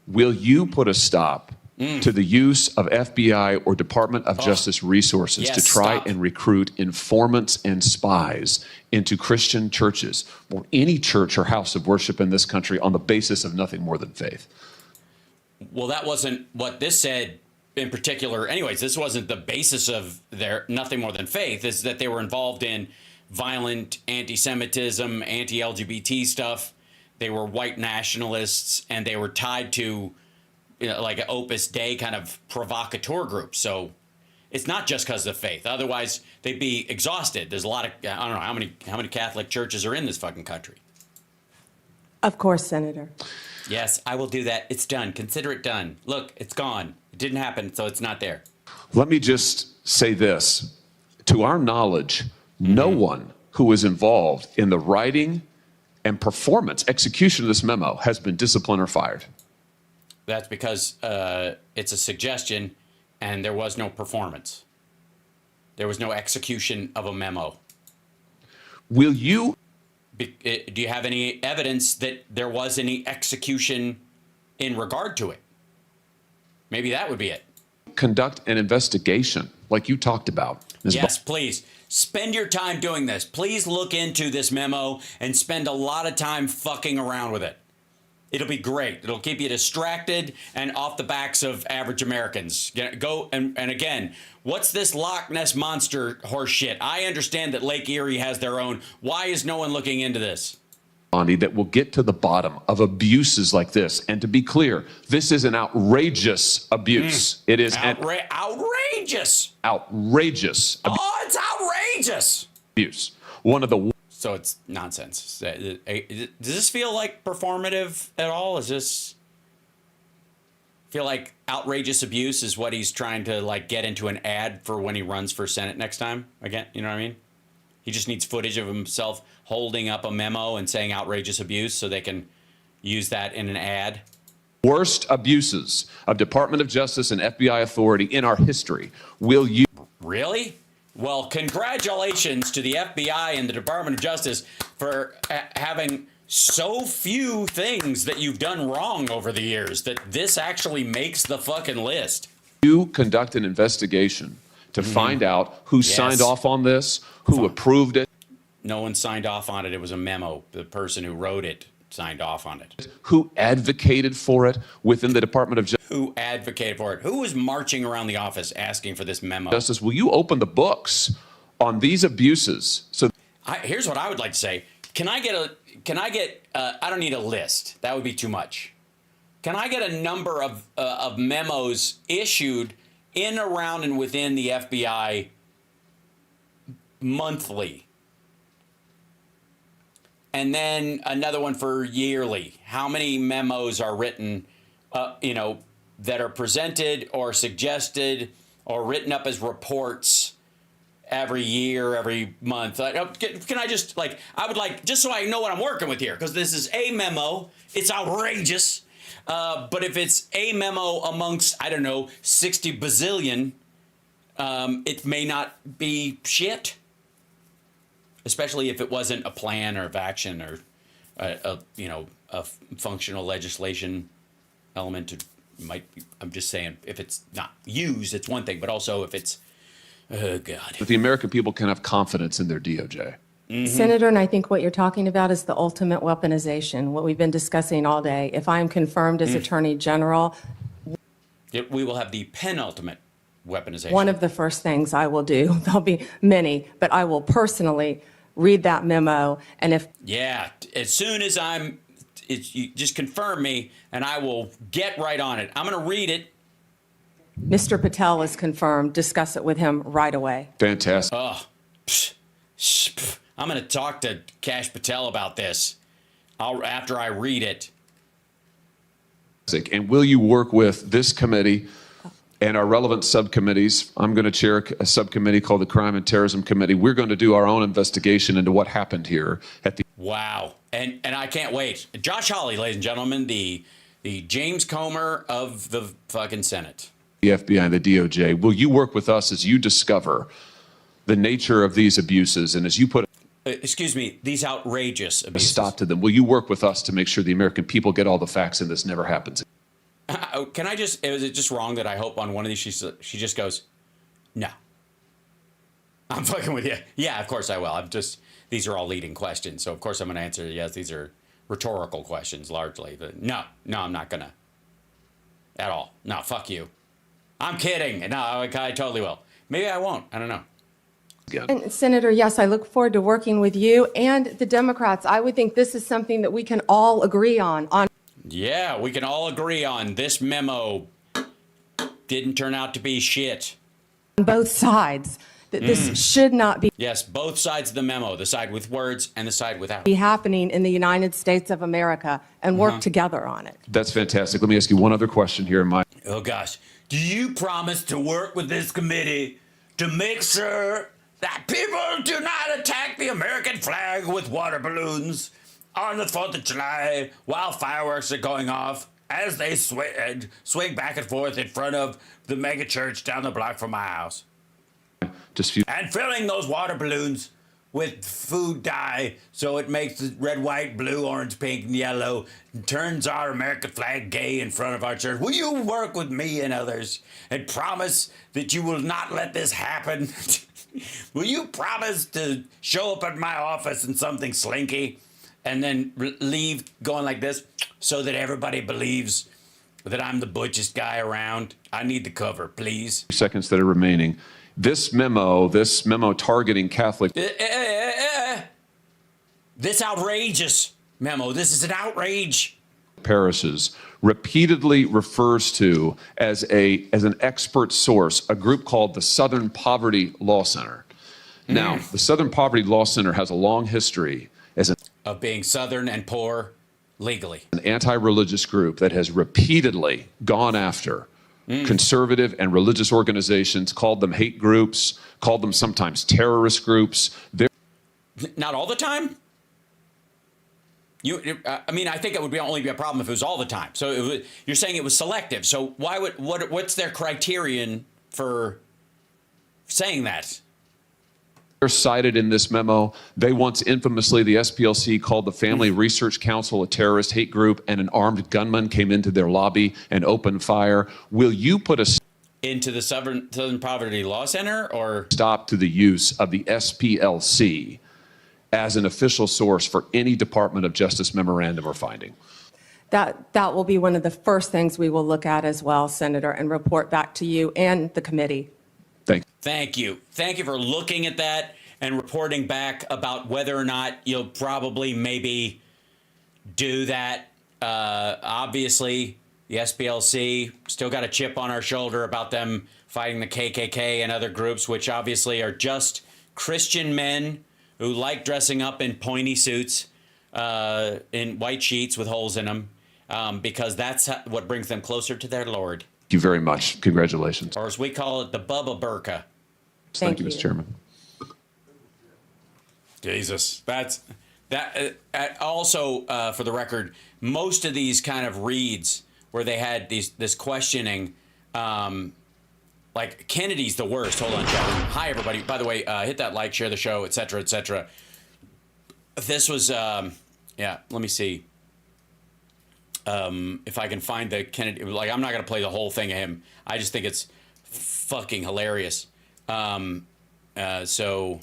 Will you put a stop to the use of FBI or Department of Justice resources to try and recruit informants and spies into Christian churches or any church or house of worship in this country on the basis of nothing more than faith? Well, that wasn't what this said in particular. Anyways, this wasn't the basis of their nothing more than faith, is that they were involved in violent anti-Semitism, anti-LGBT stuff. They were white nationalists, and they were tied to, you know, like an Opus Dei kind of provocateur group. So it's not just because of faith. Otherwise, they'd be exhausted. There's a lot of, I don't know how many Catholic churches are in this fucking country. Of course, Senator. Yes, I will do that. It's done. Consider it done. Look, it's gone. It didn't happen, so it's not there. Let me just say this. To our knowledge, no one who was involved in the writing and performance, execution of this memo has been disciplined or fired. That's because it's a suggestion and there was no performance. There was no execution of a memo. Will you? Do you have any evidence that there was any execution in regard to it? Maybe that would be it. Conduct an investigation like you talked about. Yes, please. Spend your time doing this. Please look into this memo and spend a lot of time fucking around with it. It'll be great. It'll keep you distracted and off the backs of average Americans. Go and again, what's this Loch Ness Monster horse shit? I understand that Lake Erie has their own. Why is no one looking into this? That will get to the bottom of abuses like this. And to be clear, this is an outrageous abuse. It is outrageous. Outrageous. Oh, it's outrageous. Abuse. One of the. So it's nonsense. Does this feel like performative at all? Is this feel like outrageous abuse is what he's trying to like get into an ad for when he runs for Senate next time? Again, you know what I mean? He just needs footage of himself holding up a memo and saying outrageous abuse so they can use that in an ad. Worst abuses of Department of Justice and FBI authority in our history. Will you? Really? Well, congratulations to the FBI and the Department of Justice for having so few things that you've done wrong over the years that this actually makes the fucking list. You conduct an investigation to find out who signed off on this, who approved it. No one signed off on it. It was a memo. The person who wrote it signed off on it. Who advocated for it within the Department of Justice? Who advocated for it? Who was marching around the office asking for this memo? Justice, will you open the books on these abuses? So here's what I would like to say. I don't need a list. That would be too much. Can I get a number of memos issued in, around, and within the FBI monthly? And then another one for yearly. How many memos are written, that are presented or suggested or written up as reports every year, every month. Can I just, like, I would like, just so I know what I'm working with here, because this is a memo. It's outrageous. But if it's a memo amongst, I don't know, 60 bazillion, it may not be shit. Especially if it wasn't a plan or of action or, a functional legislation element. I'm just saying, if it's not used, it's one thing, but also if it's, oh, God. But the American people can have confidence in their DOJ. Mm-hmm. Senator, and I think what you're talking about is the ultimate weaponization, what we've been discussing all day. If I'm confirmed as Attorney General, we will have the penultimate weaponization. One of the first things I will do, there'll be many, but I will personally read that memo. And if... Yeah, as soon as you just confirm me, and I will get right on it. I'm going to read it. Mr. Patel is confirmed. Discuss it with him right away. Fantastic. Oh, I'm going to talk to Kash Patel about this after I read it. And will you work with this committee and our relevant subcommittees? I'm going to chair a subcommittee called the Crime and Terrorism Committee. We're going to do our own investigation into what happened here at the... Wow. And I can't wait. Josh Hawley, ladies and gentlemen, the James Comer of the fucking Senate. The FBI and the DOJ. Will you work with us as you discover the nature of these abuses and as you put... excuse me, these outrageous abuses. A stop to them. Will you work with us to make sure the American people get all the facts and this never happens? Can I just, is it just wrong that I hope on one of these she just goes, no. I'm fucking with you. Yeah, of course I will. These are all leading questions. So of course I'm going to answer yes. These are rhetorical questions largely. But no, I'm not going to. At all. No, fuck you. I'm kidding. No, I totally will. Maybe I won't. I don't know. And Senator, yes, I look forward to working with you and the Democrats. I would think this is something that we can all agree on. Yeah, we can all agree on this memo didn't turn out to be shit. On both sides, that this should not be. Yes, both sides of the memo, the side with words and the side without. Be happening in the United States of America and work together on it. That's fantastic. Let me ask you one other question here, Mike. Oh, gosh. Do you promise to work with this committee to make sure that people do not attack the American flag with water balloons on the 4th of July while fireworks are going off as they swing back and forth in front of the mega church down the block from my house? And filling those water balloons with food dye so it makes the red, white, blue, orange, pink, and yellow and turns our American flag gay in front of our church. Will you work with me and others and promise that you will not let this happen? Will you promise to show up at my office in something slinky and then leave going like this so that everybody believes that I'm the butchest guy around? I need the cover, please. Seconds that are remaining. This memo targeting Catholic... This outrageous memo, this is an outrage. Parishes repeatedly refers to as an expert source, a group called the Southern Poverty Law Center. Now, the Southern Poverty Law Center has a long history of being Southern and poor legally. An anti-religious group that has repeatedly gone after conservative and religious organizations, called them hate groups, called them sometimes terrorist groups. Not all the time? I think it would only be a problem if it was all the time. So you're saying it was selective. So what's their criterion for saying that? They're cited in this memo. They once infamously, the SPLC called the Family Research Council a terrorist hate group, and an armed gunman came into their lobby and opened fire. Will you put a into the Southern Poverty Law Center or stop to the use of the SPLC as an official source for any Department of Justice memorandum or finding? That will be one of the first things we will look at as well, Senator, and report back to you and the committee. Thank you. Thank you for looking at that and reporting back about whether or not you'll probably maybe do that. Obviously, the SPLC still got a chip on our shoulder about them fighting the KKK and other groups, which obviously are just Christian men who like dressing up in pointy suits, in white sheets with holes in them, because that's what brings them closer to their Lord. Thank you very much. Congratulations. Or as we call it, the Bubba Burka. Thank you, Mr. Chairman. Jesus. Also, for the record, most of these kind of reads where they had this questioning, like Kennedy's the worst. Hold on, Kevin. Hi, everybody. By the way, hit that like, share the show, etc., etc. This was, yeah, let me see. If I can find the Kennedy, like, I'm not going to play the whole thing of him. I just think it's fucking hilarious. So,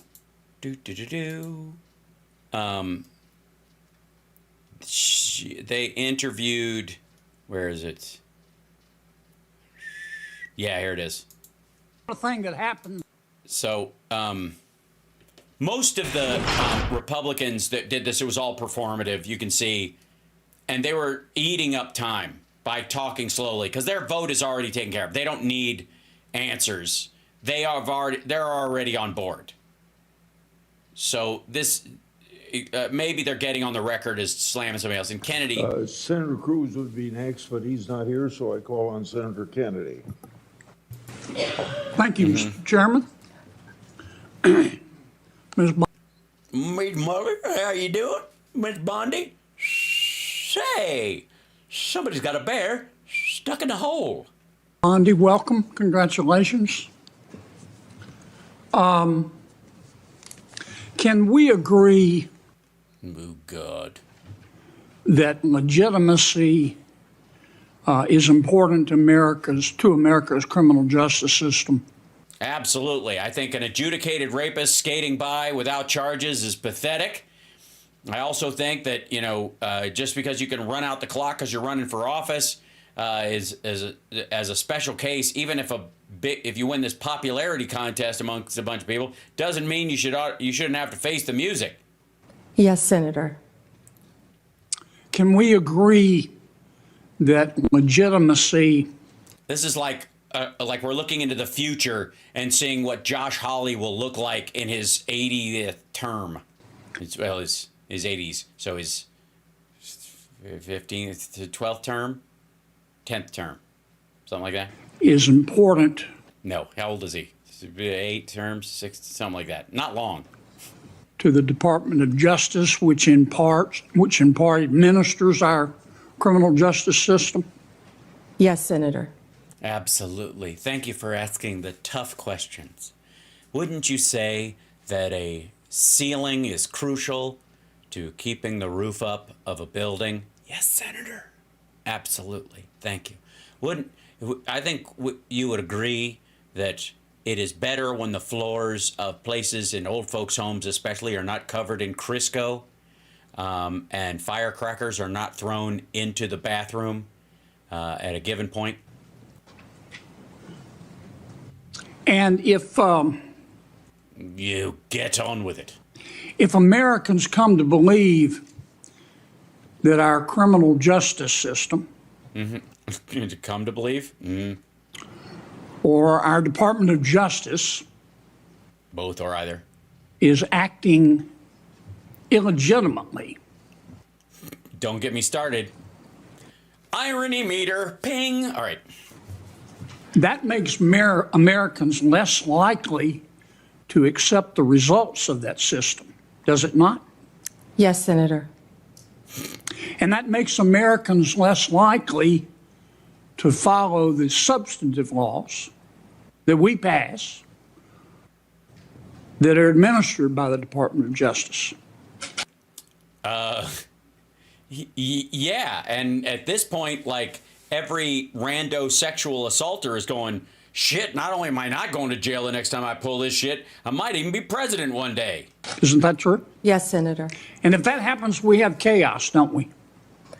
they interviewed, where is it? Yeah, here it is. A thing that happened. So, most of the Republicans that did this, it was all performative, you can see, and they were eating up time by talking slowly because their vote is already taken care of. They don't need answers. They're already on board. So this, maybe they're getting on the record as slamming somebody else. And Kennedy. Senator Cruz would be next, but he's not here, so I call on Senator Kennedy. Thank you, Mr. Chairman. Ms. Miss Muller, how you doing? Miss Bondi? Say, somebody's got a bear stuck in a hole. Bondi, welcome. Congratulations. Can we agree Oh, God. that legitimacy is important to America's criminal justice system? Absolutely. I think an adjudicated rapist skating by without charges is pathetic. I also think that, just because you can run out the clock because you're running for office is as a special case, even if you win this popularity contest amongst a bunch of people, doesn't mean you shouldn't have to face the music. Yes, Senator. Can we agree that legitimacy... This is like we're looking into the future and seeing what Josh Hawley will look like in his 80th term. His 80s, so his 15th to 12th term, 10th term, something like that. is important. No, how old is he? 8 terms, 6, something like that. Not long. To the Department of Justice, which in part administers our criminal justice system? Yes, Senator. Absolutely. Thank you for asking the tough questions. Wouldn't you say that a ceiling is crucial to keeping the roof up of a building? Yes, Senator. Absolutely. Thank you. I think you would agree that it is better when the floors of places in old folks' homes especially are not covered in Crisco, and firecrackers are not thrown into the bathroom at a given point. And if you get on with it. If Americans come to believe that our criminal justice system To come to believe? or our Department of Justice Both or either. is acting illegitimately, Don't get me started. Irony meter, ping. All right. that makes Americans less likely to accept the results of that system, does it not? Yes, Senator. And that makes Americans less likely to follow the substantive laws that we pass that are administered by the Department of Justice. Yeah, and at this point, like, every rando sexual assaulter is going, shit, not only am I not going to jail the next time I pull this shit, I might even be president one day. Isn't that true? Yes, Senator. And if that happens, we have chaos, don't we?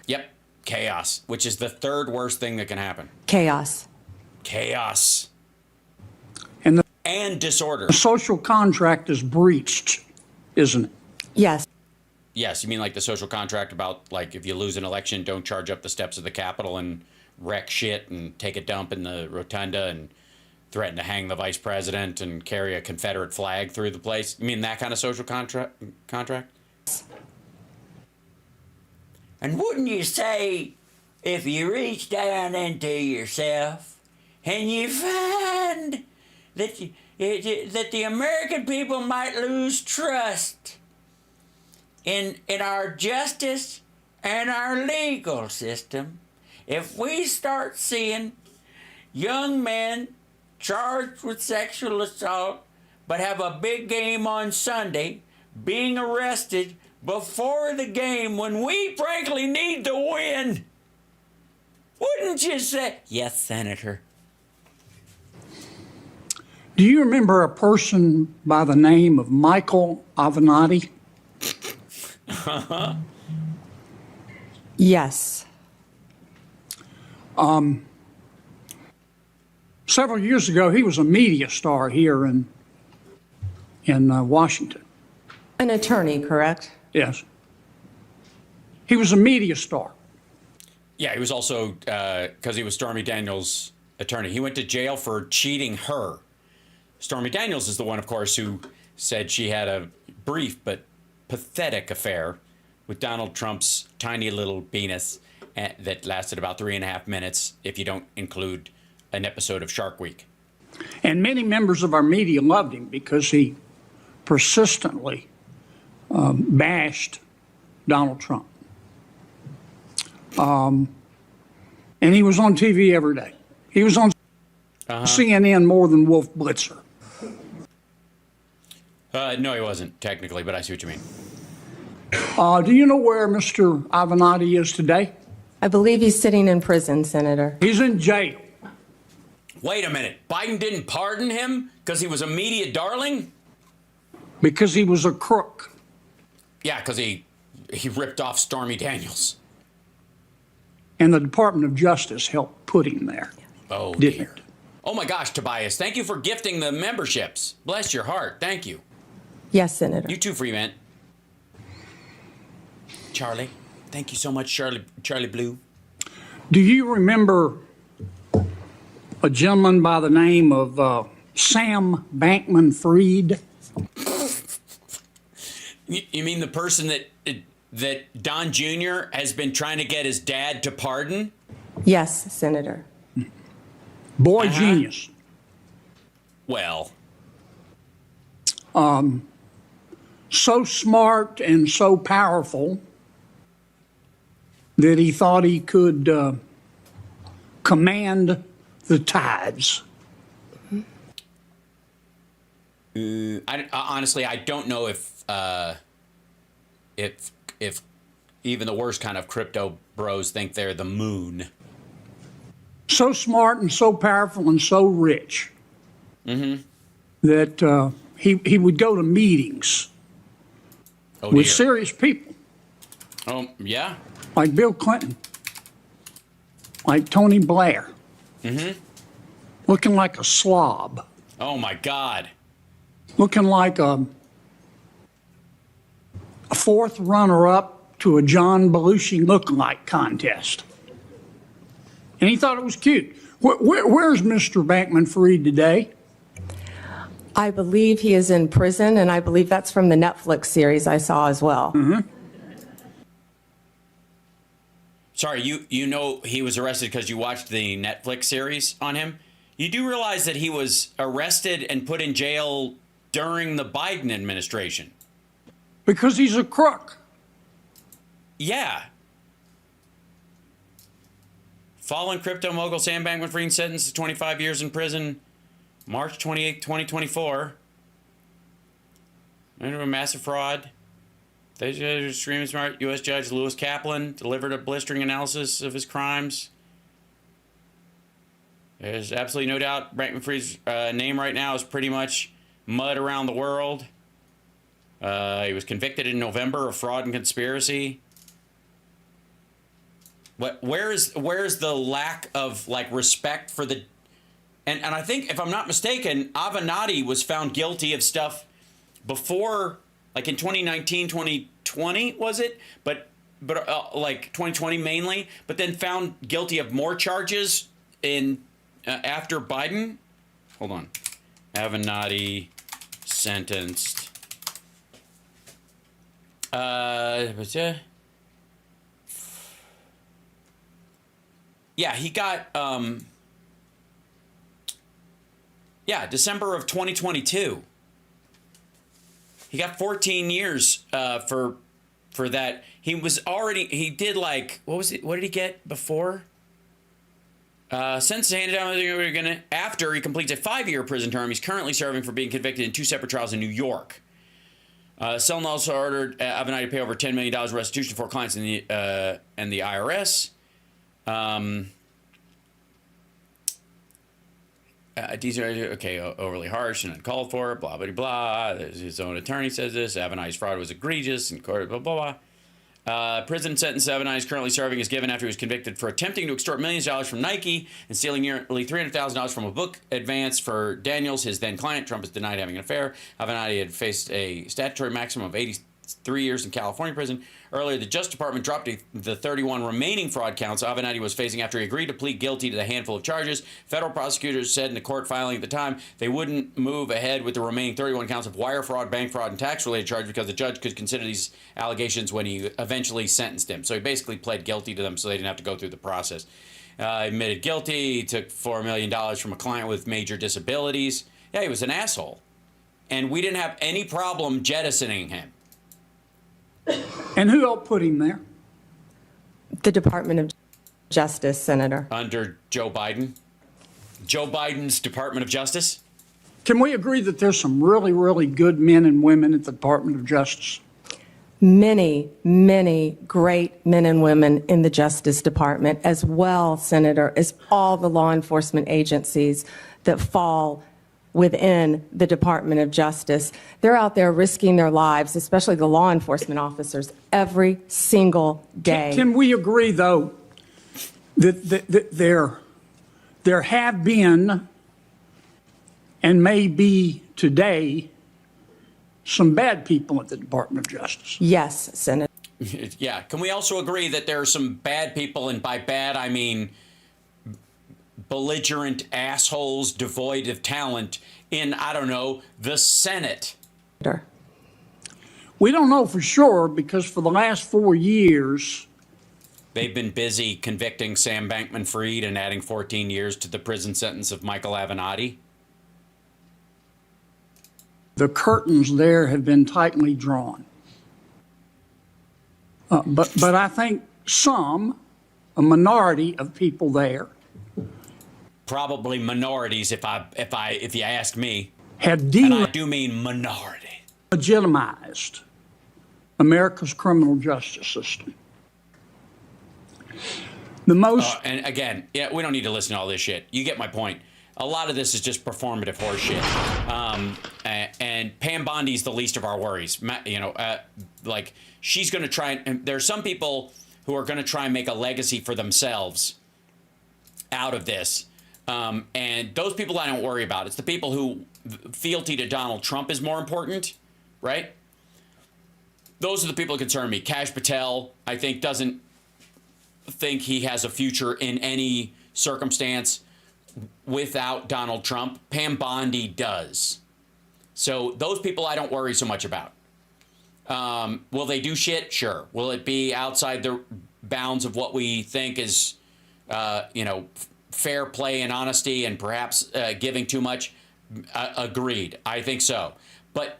Yep, chaos, which is the third worst thing that can happen. Chaos. Chaos. And And disorder. the social contract is breached, isn't it? Yes. Yes, you mean like the social contract about, like, if you lose an election, don't charge up the steps of the Capitol and wreck shit and take a dump in the rotunda and threaten to hang the vice president and carry a Confederate flag through the place? You mean that kind of social contract? And wouldn't you say if you reach down into yourself and you find that that the American people might lose trust in our justice and our legal system, if we start seeing young men charged with sexual assault but have a big game on Sunday being arrested before the game when we frankly need to win, wouldn't you say, yes, Senator? Do you remember a person by the name of Michael Avenatti? Yes. Several years ago, he was a media star here in Washington. An attorney, correct? Yes. He was a media star. Yeah, he was also, because he was Stormy Daniels' attorney. He went to jail for cheating her. Stormy Daniels is the one, of course, who said she had a brief but pathetic affair with Donald Trump's tiny little penis that lasted about 3.5 minutes, if you don't include an episode of Shark Week. And many members of our media loved him because he persistently bashed Donald Trump. And he was on TV every day. He was on CNN more than Wolf Blitzer. No, he wasn't, technically, but I see what you mean. Do you know where Mr. Avenatti is today? I believe he's sitting in prison, Senator. He's in jail. Wait a minute. Biden didn't pardon him because he was a media darling? Because he was a crook. Yeah, because he ripped off Stormy Daniels. And the Department of Justice helped put him there. Oh, Didn't dear. it? Oh, my gosh, Tobias. Thank you for gifting the memberships. Bless your heart. Thank you. Yes, Senator. You too, Freeman. Charlie. Thank you so much, Charlie Blue. Do you remember a gentleman by the name of Sam Bankman-Fried? You mean the person that Don Jr. has been trying to get his dad to pardon? Yes, Senator. Boy genius. Well. So smart and so powerful that he thought he could command the tides. Honestly, I don't know if even the worst kind of crypto bros think they're the moon. So smart and so powerful and so rich that he would go to meetings with serious people. Oh, yeah? Like Bill Clinton, like Tony Blair, looking like a slob, Oh, my God. looking like a fourth runner-up to a John Belushi lookalike contest. And he thought it was cute. Where's Mr. Bankman-Fried today? I believe he is in prison, and I believe that's from the Netflix series I saw as well. Sorry, you know he was arrested because you watched the Netflix series on him? You do realize that he was arrested and put in jail during the Biden administration? Because he's a crook. Yeah. Fallen crypto mogul Sam Bankman-Fried sentenced to 25 years in prison, March 28, 2024. Under a massive fraud. The extremely smart U.S. Judge Lewis Kaplan delivered a blistering analysis of his crimes. There's absolutely no doubt Bankman-Fried's name right now is pretty much mud around the world. He was convicted in November of fraud and conspiracy. Where's the lack of respect for the and I think, if I'm not mistaken, Avenatti was found guilty of stuff before, like in 2019, 2020 was it? But 2020 mainly, but then found guilty of more charges in after Biden. Hold on, Avenatti sentenced. Yeah, he got December of 2022. He got 14 years for that. He did like, what did he get before? Since handed down, after he completes a 5-year prison term, he's currently serving for being convicted in 2 separate trials in New York. Selden also ordered Avenatti to pay over $10 million restitution for clients and the IRS. These are overly harsh and uncalled for. Blah blah blah. His own attorney says this. Avenatti's fraud was egregious and blah blah blah. Prison sentence Avenatti is currently serving is given after he was convicted for attempting to extort millions of dollars from Nike and stealing nearly $300,000 from a book advance for Daniels, his then client. Trump has denied having an affair. Avenatti had faced a statutory maximum of 83 years in California prison. Earlier, the Justice Department dropped the 31 remaining fraud counts Avenatti was facing after he agreed to plead guilty to the handful of charges. Federal prosecutors said in the court filing at the time they wouldn't move ahead with the remaining 31 counts of wire fraud, bank fraud, and tax-related charges because the judge could consider these allegations when he eventually sentenced him. So he basically pled guilty to them so they didn't have to go through the process. Admitted guilty. He took $4 million from a client with major disabilities. Yeah, he was an asshole. And we didn't have any problem jettisoning him. And who else put him there? The Department of Justice, Senator. Under Joe Biden? Joe Biden's Department of Justice? Can we agree that there's some really, really good men and women at the Department of Justice? Many, many great men and women in the Justice Department, as well, Senator, as all the law enforcement agencies that fall within the Department of Justice. They're out there risking their lives, especially the law enforcement officers, every single day. Can we agree, though, that there have been and may be today some bad people at the Department of Justice? Yes, Senator. Yeah. Can we also agree that there are some bad people, and by bad I mean belligerent assholes devoid of talent in, I don't know, the Senate? We don't know for sure because for the last 4 years, they've been busy convicting Sam Bankman-Fried and adding 14 years to the prison sentence of Michael Avenatti. The curtains there have been tightly drawn. But I think a minority of people there, probably minorities, if you ask me, have and I do mean minority, legitimized America's criminal justice system. The most, and again, yeah, we don't need to listen to all this shit. You get my point. A lot of this is just performative horseshit. And Pam Bondi's the least of our worries. Like, she's going to try, and there are some people who are going to try and make a legacy for themselves out of this. And those people I don't worry about. It's the people who fealty to Donald Trump is more important, right? Those are the people that concern me. Kash Patel, I think, doesn't think he has a future in any circumstance without Donald Trump. Pam Bondi does. So those people I don't worry so much about. Will they do shit? Sure. Will it be outside the bounds of what we think is, fair play and honesty and perhaps giving too much? Agreed. I think so. But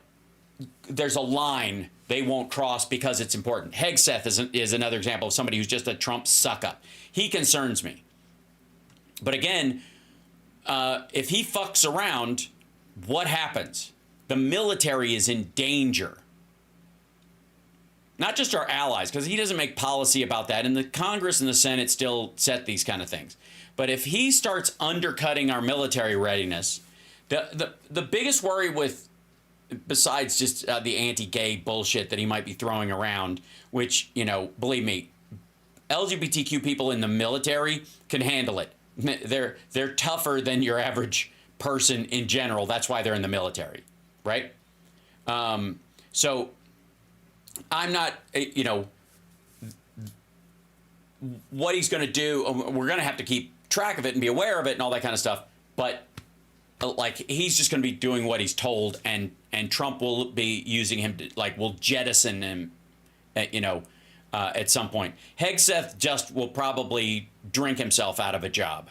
there's a line they won't cross because it's important. Hegseth is another example of somebody who's just a Trump suck-up. He concerns me. But again, if he fucks around, what happens? The military is in danger. Not just our allies, because he doesn't make policy about that. And the Congress and the Senate still set these kind of things. But if he starts undercutting our military readiness, the biggest worry with, besides just the anti-gay bullshit that he might be throwing around, which, believe me, LGBTQ people in the military can handle it. They're tougher than your average person in general. That's why they're in the military, right? So I'm not, what he's going to do, we're going to have to keep track of it and be aware of it and all that kind of stuff. But he's just going to be doing what he's told, and Trump will be using him to, will jettison him, at some point. Hegseth just will probably drink himself out of a job.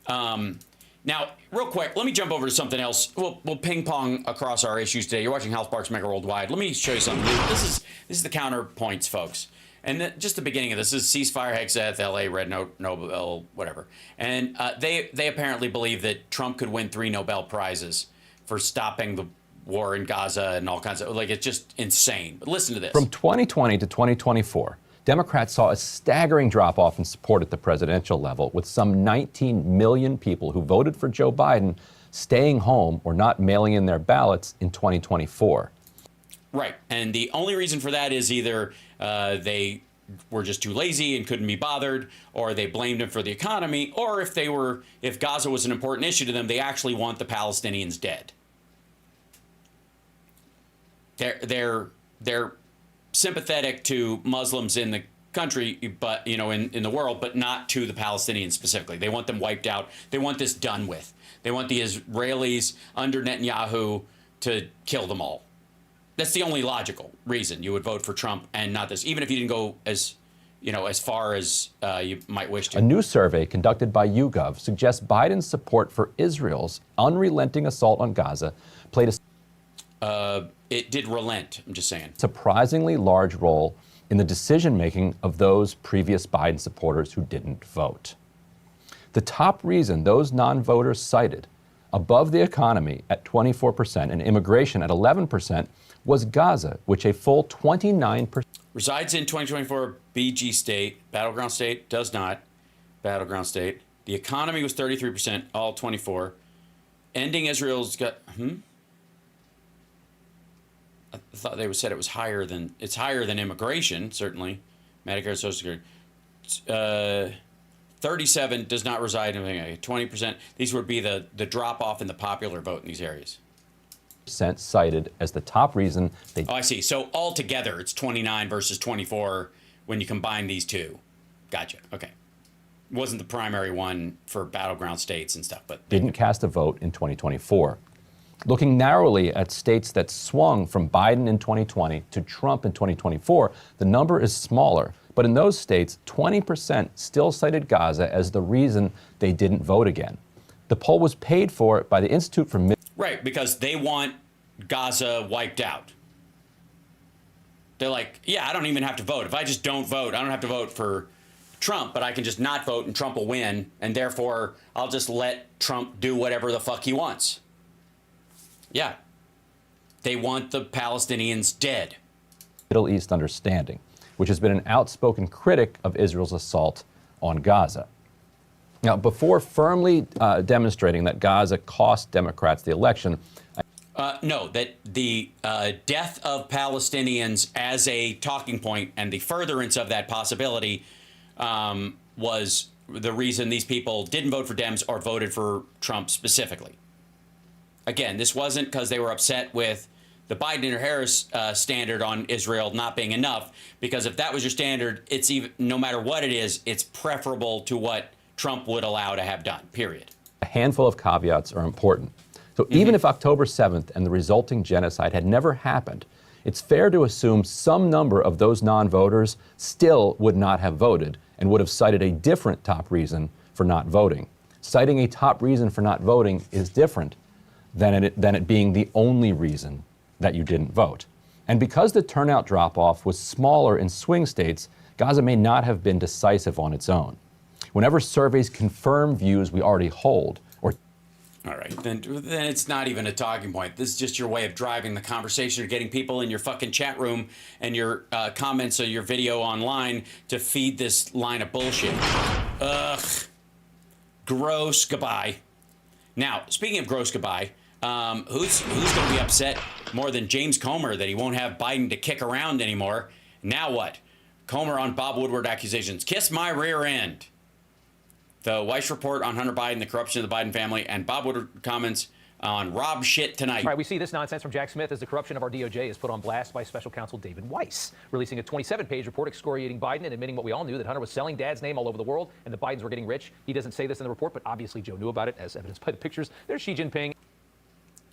Now, real quick, let me jump over to something else. We'll ping pong across our issues today. You're watching Hal Sparks Megaworldwide. Let me show you something new. This is the counterpoints, folks. And just the beginning of this is ceasefire, Hegseth, LA, Red Nobel, whatever. And they apparently believe that Trump could win 3 Nobel Prizes for stopping the war in Gaza and all kinds of, like, it's just insane. But listen to this. From 2020 to 2024, Democrats saw a staggering drop-off in support at the presidential level, with some 19 million people who voted for Joe Biden staying home or not mailing in their ballots in 2024. Right. And the only reason for that is either they were just too lazy and couldn't be bothered, or they blamed him for the economy, or if Gaza was an important issue to them, they actually want the Palestinians dead. They're sympathetic to Muslims in the country, but in the world, but not to the Palestinians specifically. They want them wiped out. They want this done with. They want the Israelis under Netanyahu to kill them all. That's the only logical reason you would vote for Trump and not this, even if you didn't go as far as you might wish to. A new survey conducted by YouGov suggests Biden's support for Israel's unrelenting assault on Gaza played a it did relent, I'm just saying. surprisingly large role in the decision-making of those previous Biden supporters who didn't vote. The top reason those non-voters cited, above the economy at 24% and immigration at 11%, was Gaza, which a full 29%. Resides in 2024 BG state, battleground state, does not. Battleground state. The economy was 33%, all 24. Ending Israel's got, I thought they said it was higher than immigration, certainly. Medicare, Social Security. 37 does not reside in 20%. These would be the drop off in the popular vote in these areas. Cited as the top reason they. Oh, I see. So altogether, it's 29 versus 24 when you combine these two. Gotcha. Okay. Wasn't the primary one for battleground states and stuff, but didn't cast a vote in 2024. Looking narrowly at states that swung from Biden in 2020 to Trump in 2024, the number is smaller. But in those states, 20% still cited Gaza as the reason they didn't vote again. The poll was paid for by the Institute for... Right, because they want Gaza wiped out. They're like, yeah, I don't even have to vote. If I just don't vote, I don't have to vote for Trump, but I can just not vote and Trump will win, and therefore I'll just let Trump do whatever the fuck he wants. Yeah. They want the Palestinians dead. Middle East understanding, which has been an outspoken critic of Israel's assault on Gaza. Now, before firmly demonstrating that Gaza cost Democrats the election... No, that the death of Palestinians as a talking point and the furtherance of that possibility was the reason these people didn't vote for Dems or voted for Trump specifically. Again, this wasn't because they were upset with the Biden or Harris standard on Israel not being enough, because if that was your standard, it's even, no matter what it is, it's preferable to what Trump would allow to have done, period. A handful of caveats are important. So even if October 7th and the resulting genocide had never happened, it's fair to assume some number of those non-voters still would not have voted and would have cited a different top reason for not voting. Citing a top reason for not voting is different than it being the only reason that you didn't vote. And because the turnout drop-off was smaller in swing states, Gaza may not have been decisive on its own. Whenever surveys confirm views we already hold, or... All right, then it's not even a talking point. This is just your way of driving the conversation or getting people in your fucking chat room and your comments or your video online to feed this line of bullshit. Ugh. Gross. Goodbye. Now, speaking of gross goodbye, who's going to be upset more than James Comer that he won't have Biden to kick around anymore? Now what? Comer on Bob Woodward accusations. Kiss my rear end. The Weiss report on Hunter Biden, the corruption of the Biden family, and Bob Woodward comments on Rob shit tonight. All right, we see this nonsense from Jack Smith as the corruption of our DOJ is put on blast by special counsel David Weiss, releasing a 27-page report excoriating Biden and admitting what we all knew, that Hunter was selling Dad's name all over the world and the Bidens were getting rich. He doesn't say this in the report, but obviously Joe knew about it, as evidenced by the pictures. There's Xi Jinping.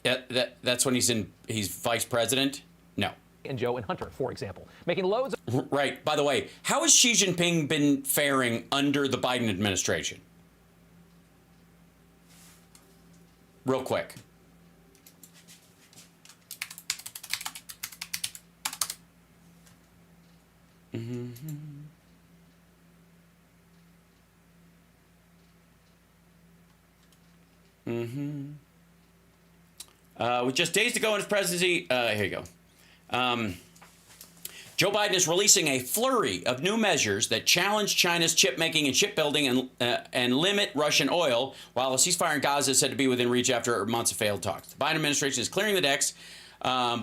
Yeah, that's when he's vice president? No. and Joe and Hunter, for example, making loads of... Right. By the way, how has Xi Jinping been faring under the Biden administration? Real quick. With just days to go in his presidency, here you go. Joe Biden is releasing a flurry of new measures that challenge China's chip making and shipbuilding and limit Russian oil, while a ceasefire in Gaza is said to be within reach after months of failed talks. The Biden administration is clearing the decks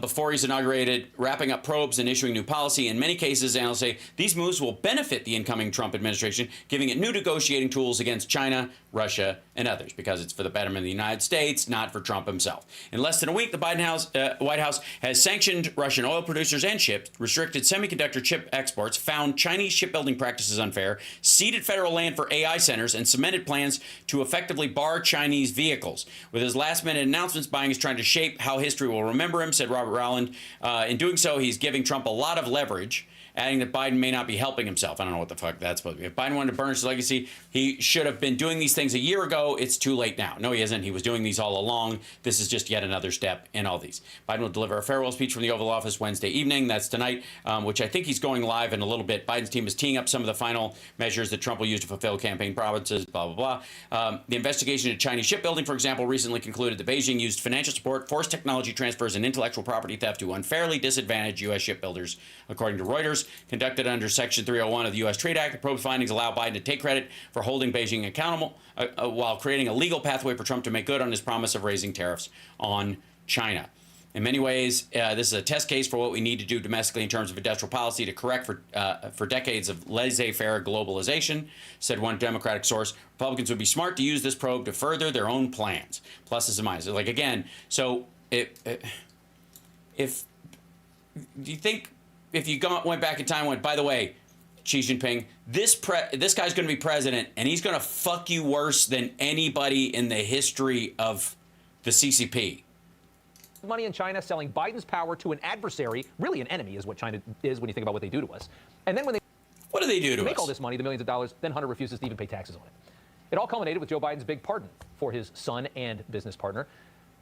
before he's inaugurated, wrapping up probes and issuing new policy. In many cases, analysts say these moves will benefit the incoming Trump administration, giving it new negotiating tools against China, Russia, and others, because it's for the betterment of the United States, not for Trump himself. In less than a week, the White House has sanctioned Russian oil producers and ships, restricted semiconductor chip exports, found Chinese shipbuilding practices unfair, ceded federal land for AI centers, and cemented plans to effectively bar Chinese vehicles. With his last-minute announcements, Biden is trying to shape how history will remember him, said Robert Rowland. In doing so, he's giving Trump a lot of leverage, adding that Biden may not be helping himself. I don't know what the fuck that's supposed to be. If Biden wanted to burnish his legacy, he should have been doing these things a year ago. It's too late now. No, he isn't. He was doing these all along. This is just yet another step in all these. Biden will deliver a farewell speech from the Oval Office Wednesday evening. That's tonight, which I think he's going live in a little bit. Biden's team is teeing up some of the final measures that Trump will use to fulfill campaign promises, blah, blah, blah. The investigation into Chinese shipbuilding, for example, recently concluded that Beijing used financial support, forced technology transfers, and intellectual property theft to unfairly disadvantage U.S. shipbuilders, according to Reuters. Conducted under Section 301 of the U.S. Trade Act, the probe's findings allow Biden to take credit for holding Beijing accountable while creating a legal pathway for Trump to make good on his promise of raising tariffs on China. In many ways, this is a test case for what we need to do domestically in terms of industrial policy to correct for decades of laissez-faire globalization, said one Democratic source. Republicans would be smart to use this probe to further their own plans. Pluses and minuses. Like, again, so if do you think if you went back in time and went, by the way, Xi Jinping, this guy's going to be president, and he's going to fuck you worse than anybody in the history of the CCP. Money in China selling Biden's power to an adversary, really an enemy is what China is when you think about what they do to us. And then when they... What do they do to us? Make all this money, the millions of dollars, then Hunter refuses to even pay taxes on it. It all culminated with Joe Biden's big pardon for his son and business partner.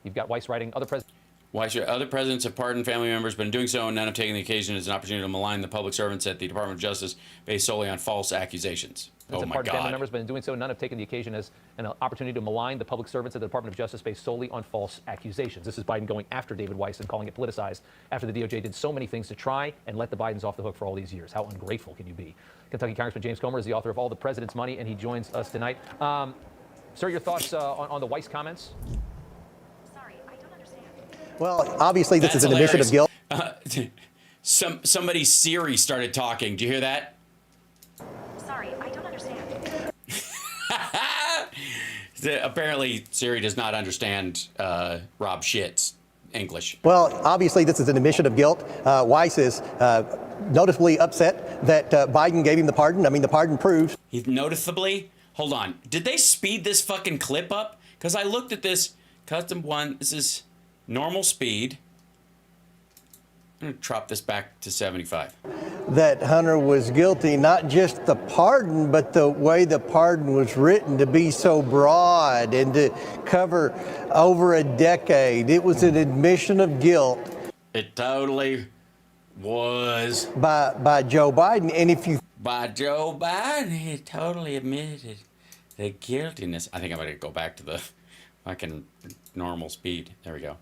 You've got Weiss writing, other presidents... Why should other presidents have pardoned family members, but in doing so, none have taken the occasion as an opportunity to malign the public servants at the Department of Justice based solely on false accusations? Oh, my God. Family members, but in doing so, none have taken the occasion as an opportunity to malign the public servants at the Department of Justice based solely on false accusations. This is Biden going after David Weiss and calling it politicized after the DOJ did so many things to try and let the Bidens off the hook for all these years. How ungrateful can you be? Kentucky Congressman James Comer is the author of All the President's Money, and he joins us tonight. Sir, your thoughts on the Weiss comments? Well, obviously, this is an admission of guilt. Somebody's Siri started talking. Do you hear that? Sorry, I don't understand. Apparently, Siri does not understand Rob Schitt's English. Well, obviously, this is an admission of guilt. Weiss is noticeably upset that Biden gave him the pardon. I mean, the pardon proves. He's noticeably? Hold on. Did they speed this fucking clip up? Because I looked at this. Custom one. This is normal speed. I'm going to drop this back to 75. That Hunter was guilty, not just the pardon, but the way the pardon was written to be so broad and to cover over a decade. It was an admission of guilt. It totally was. By Joe Biden. And if you... By Joe Biden, he totally admitted the guiltiness. I think I'm going to go back to the fucking normal speed. There we go.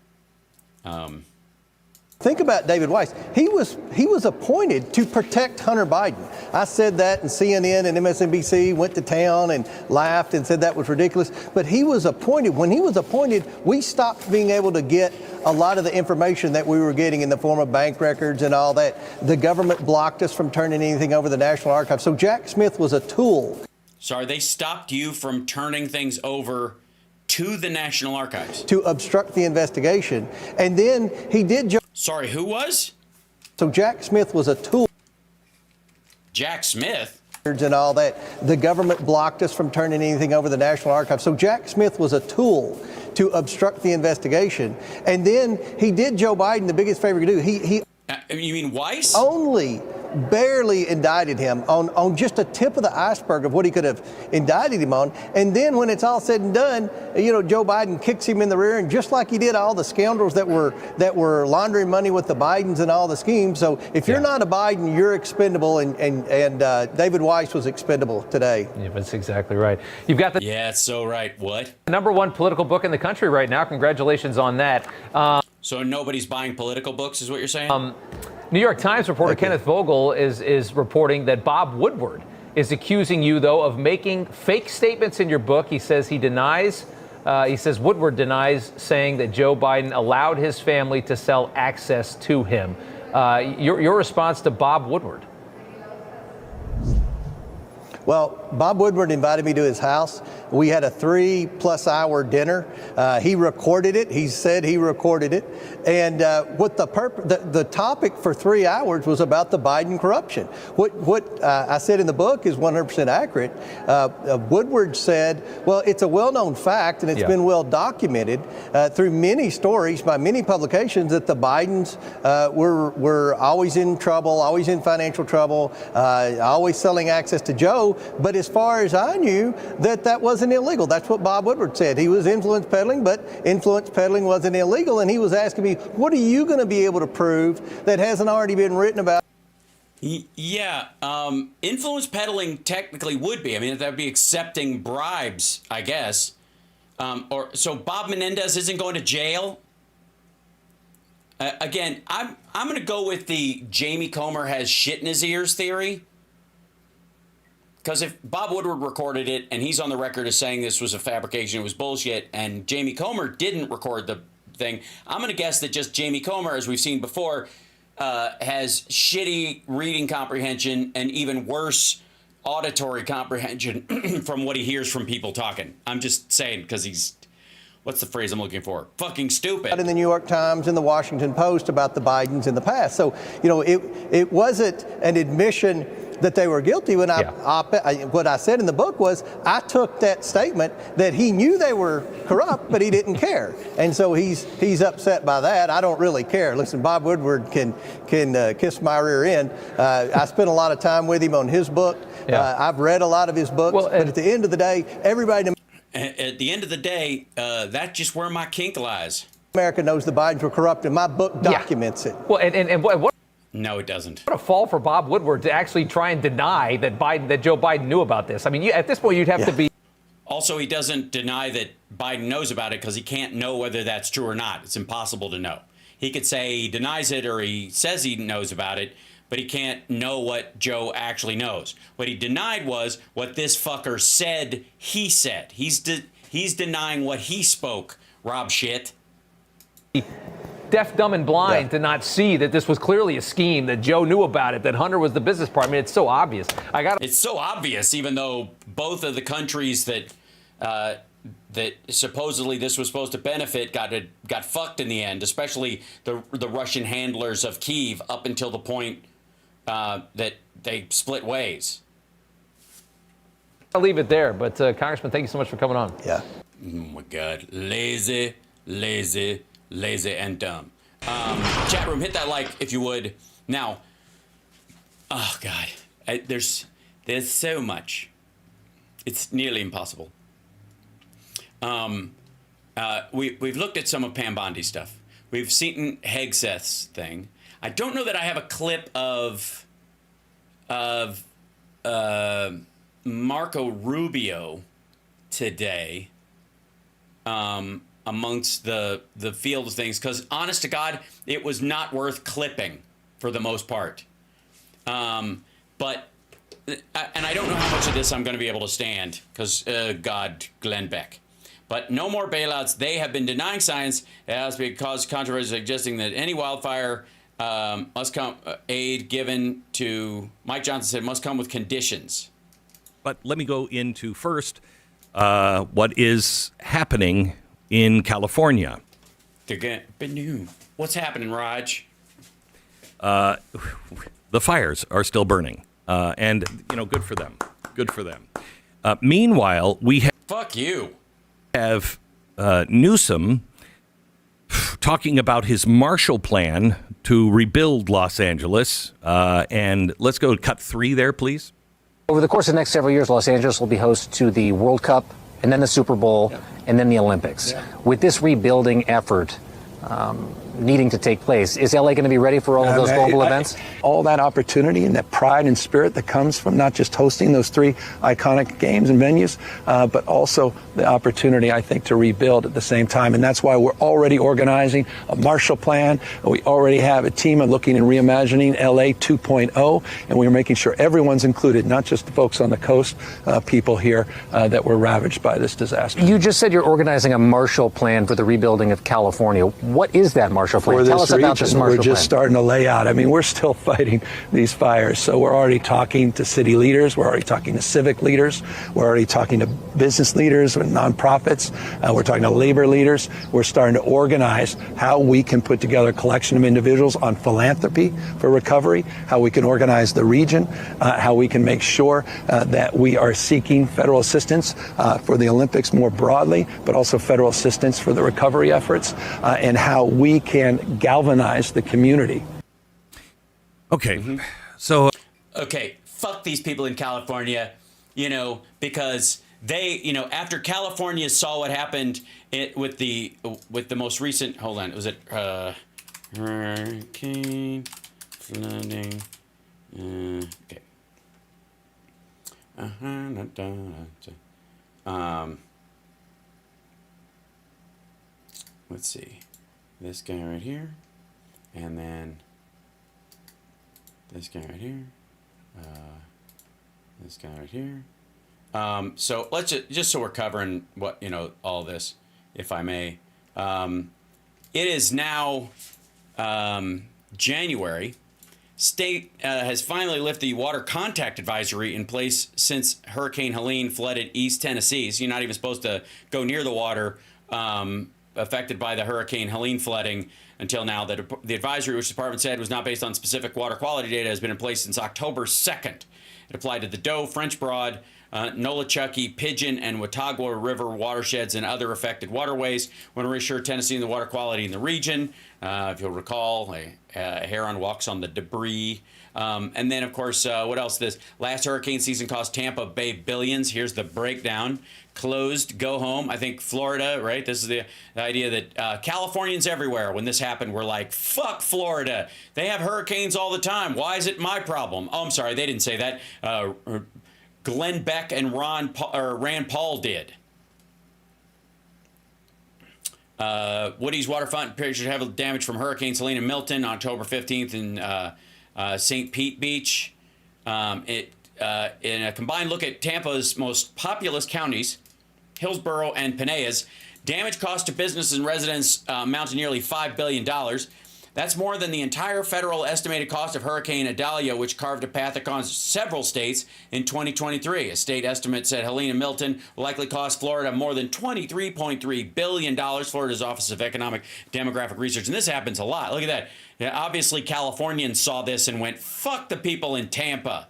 Think about David Weiss. He was appointed to protect Hunter Biden. I said that, and CNN and MSNBC went to town and laughed and said that was ridiculous. But he was appointed. When he was appointed, we stopped being able to get a lot of the information that we were getting in the form of bank records and all that. The government blocked us from turning anything over to the National Archives. So Jack Smith was a tool. Sorry, they stopped you from turning things over to the National Archives to obstruct the investigation. And then he did... Sorry, who was? So Jack Smith was a tool. Jack Smith? And all that. The government blocked us from turning anything over to the National Archives. So Jack Smith was a tool to obstruct the investigation. And then he did Joe Biden the biggest favor he could do. You mean Weiss? Only barely indicted him on just a tip of the iceberg of what he could have indicted him on. And then when it's all said and done, Joe Biden kicks him in the rear, and just like he did all the scoundrels that were laundering money with the Bidens and all the schemes. So if you're not a Biden, you're expendable, and David Weiss was expendable today. Yeah, that's exactly right. You've got the it's so right. What? #1 political book in the country right now. Congratulations on that. So nobody's buying political books, is what you're saying? New York Times reporter Kenneth Vogel is reporting that Bob Woodward is accusing you, though, of making fake statements in your book. He says Woodward denies saying that Joe Biden allowed his family to sell access to him. Your response to Bob Woodward? Well, Bob Woodward invited me to his house. We had a 3+ hour dinner. He recorded it. He said he recorded it. And what the topic for 3 hours was about the Biden corruption. What I said in the book is 100% accurate. Woodward said, well, it's a well-known fact, and it's been well documented through many stories by many publications that the Bidens were always in trouble, always in financial trouble, always selling access to Joe. But as far as I knew, that wasn't illegal. That's what Bob Woodward said. He was influence peddling, but influence peddling wasn't illegal. And he was asking me, what are you going to be able to prove that hasn't already been written about? Yeah, influence peddling technically would be. I mean, that would be accepting bribes, I guess. So Bob Menendez isn't going to jail. Again, I'm going to go with the Jamie Comer has shit in his ears theory. Because if Bob Woodward recorded it and he's on the record as saying this was a fabrication, it was bullshit, and Jamie Comer didn't record the thing, I'm going to guess that just Jamie Comer, as we've seen before, has shitty reading comprehension and even worse auditory comprehension from what he hears from people talking. I'm just saying because he's, what's the phrase I'm looking for? Fucking stupid. In the New York Times and the Washington Post about the Bidens in the past. So, it wasn't an admission that they were guilty. When what I said in the book was I took that statement that he knew they were corrupt, but he didn't care, and so he's upset by that. I don't really care. Listen, Bob Woodward can kiss my rear end. I spent a lot of time with him on his book. I've read a lot of his books, but at the end of the day, everybody. At the end of the day, that's just where my kink lies. America knows the Bidens were corrupt, and my book documents it. Well, and what? No, it doesn't. What a fall for Bob Woodward to actually try and deny that Joe Biden knew about this. I mean, at this point, you'd have to be. Also, he doesn't deny that Biden knows about it because he can't know whether that's true or not. It's impossible to know. He could say he denies it or he says he knows about it, but he can't know what Joe actually knows. What he denied was what this fucker said he said. He's denying what he spoke, Rob shit. Deaf, dumb, and blind to not see that this was clearly a scheme, that Joe knew about it, that Hunter was the business partner. I mean, it's so obvious. It's so obvious, even though both of the countries that supposedly this was supposed to benefit got fucked in the end, especially the Russian handlers of Kyiv up until the point that they split ways. I'll leave it there, but Congressman, thank you so much for coming on. Yeah. Oh my God, lazy, and dumb. Chat room, hit that like if you would. Now, oh God, there's so much. It's nearly impossible. We've looked at some of Pam Bondi's stuff. We've seen Hegseth's thing. I don't know that I have a clip of Marco Rubio today. Amongst the field of things, because honest to God, it was not worth clipping for the most part. And I don't know how much of this I'm going to be able to stand, because God, Glenn Beck. But no more bailouts. They have been denying science as because controversy suggesting that any wildfire must come aid given to, Mike Johnson said, must come with conditions. But let me go into first what is happening in California. What's happening, Raj? The fires are still burning, and good for them. Good for them. Meanwhile, we have fuck you. Have Newsom talking about his Marshall Plan to rebuild Los Angeles. And let's go cut 3 there, please. Over the course of the next several years, Los Angeles will be host to the World Cup and then the Super Bowl and then the Olympics. With this rebuilding effort needing to take place, is LA going to be ready for all of those global events? All that opportunity and that pride and spirit that comes from not just hosting those 3 iconic games and venues, but also the opportunity, I think, to rebuild at the same time. And that's why we're already organizing a Marshall Plan. We already have a team looking and reimagining LA 2.0, and we're making sure everyone's included, not just the folks on the coast, people here that were ravaged by this disaster. You just said you're organizing a Marshall Plan for the rebuilding of California. What is that Marshall Plan? For Tell this us about this region, Marshall we're just Plan. starting to lay out. I mean, we're still fighting these fires. So we're already talking to city leaders. We're already talking to civic leaders. We're already talking to business leaders and nonprofits. We're talking to labor leaders. We're starting to organize how we can put together a collection of individuals on philanthropy for recovery, how we can organize the region, how we can make sure that we are seeking federal assistance for the Olympics more broadly, but also federal assistance for the recovery efforts, and how we can galvanize the community. Okay, so... Okay, fuck these people in California, because they, after California saw what happened with the most recent, hold on, was it hurricane, flooding, okay. Let's see. This guy right here, and then this guy right here, this guy right here. So let's just so we're covering what all this, if I may. It is now January. State has finally lifted the water contact advisory in place since Hurricane Helene flooded East Tennessee. So you're not even supposed to go near the water affected by the Hurricane Helene flooding until now. The advisory, which the department said was not based on specific water quality data, has been in place since October 2nd. It applied to the Doe, French Broad, Nolichucky, Pigeon, and Watauga River watersheds and other affected waterways. Want to reassure Tennessee and the water quality in the region. If you'll recall, a heron walks on the debris. And then, of course, what else? This last hurricane season cost Tampa Bay billions. Here's the breakdown. Closed, go home. I think Florida, right? This is the idea that Californians everywhere, when this happened, were like, fuck Florida. They have hurricanes all the time. Why is it my problem? Oh, I'm sorry. They didn't say that. Glenn Beck and Rand Paul did. Woody's waterfront should have damage from Hurricanes Helene and Milton on October 15th in St. Pete Beach. In a combined look at Tampa's most populous counties, Hillsborough and Pinellas, damage cost to businesses and residents amount to nearly $5 billion. That's more than the entire federal estimated cost of Hurricane Idalia, which carved a path across several states in 2023. A state estimate said Helene and Milton will likely cost Florida more than $23.3 billion. Florida's Office of Economic Demographic Research. And this happens a lot. Look at that. Yeah, obviously, Californians saw this and went, fuck the people in Tampa.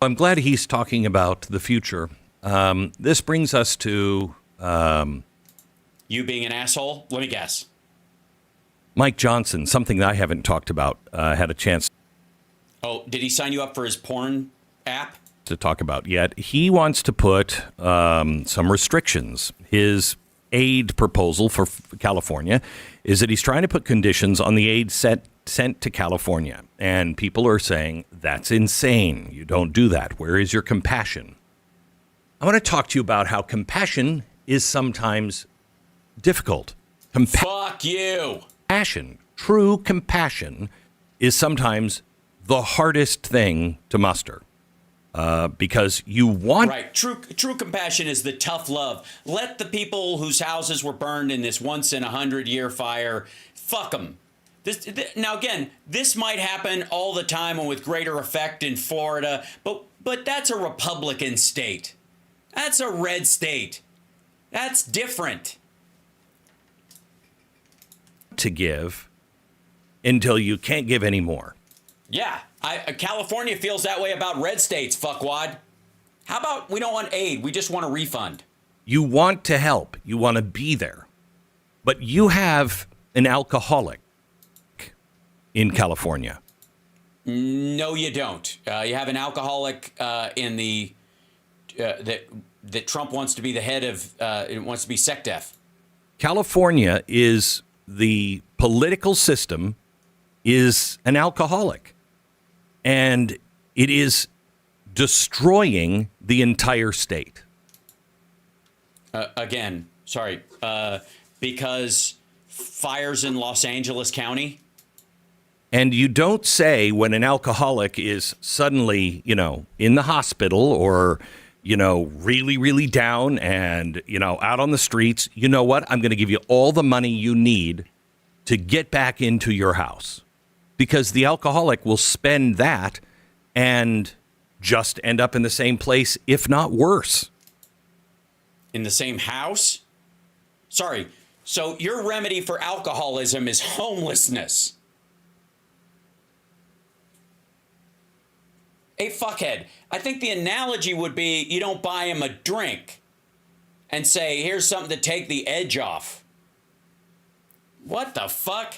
I'm glad he's talking about the future. This brings us to... you being an asshole? Let me guess. Mike Johnson, something that I haven't talked about, had a chance. Oh, did he sign you up for his porn app? To talk about yet. He wants to put some restrictions. His aid proposal for California is that he's trying to put conditions on the aid sent to California. And people are saying, that's insane. You don't do that. Where is your compassion? I want to talk to you about how compassion is sometimes difficult. Fuck you. Compassion, true compassion, is sometimes the hardest thing to muster. Because you want... Right. True compassion is the tough love. Let the people whose houses were burned in this once-in-a-100-year fire, fuck them. Now, again, this might happen all the time and with greater effect in Florida, but that's a Republican state. That's a red state. That's different. To give until you can't give anymore. Yeah, California feels that way about red states, fuckwad. How about we don't want aid, we just want a refund? You want to help. You want to be there. But you have an alcoholic in California. No, you don't. You have an alcoholic in the that Trump wants to be the head of. It wants to be SecDef. California is the political system is an alcoholic, and it is destroying the entire state. Again, sorry, because fires in Los Angeles County. And you don't say when an alcoholic is suddenly, in the hospital or, really, really down and, out on the streets, you know what? I'm going to give you all the money you need to get back into your house. Because the alcoholic will spend that and just end up in the same place, if not worse. In the same house? Sorry. So your remedy for alcoholism is homelessness. Hey, fuckhead, I think the analogy would be you don't buy him a drink and say, here's something to take the edge off. What the fuck?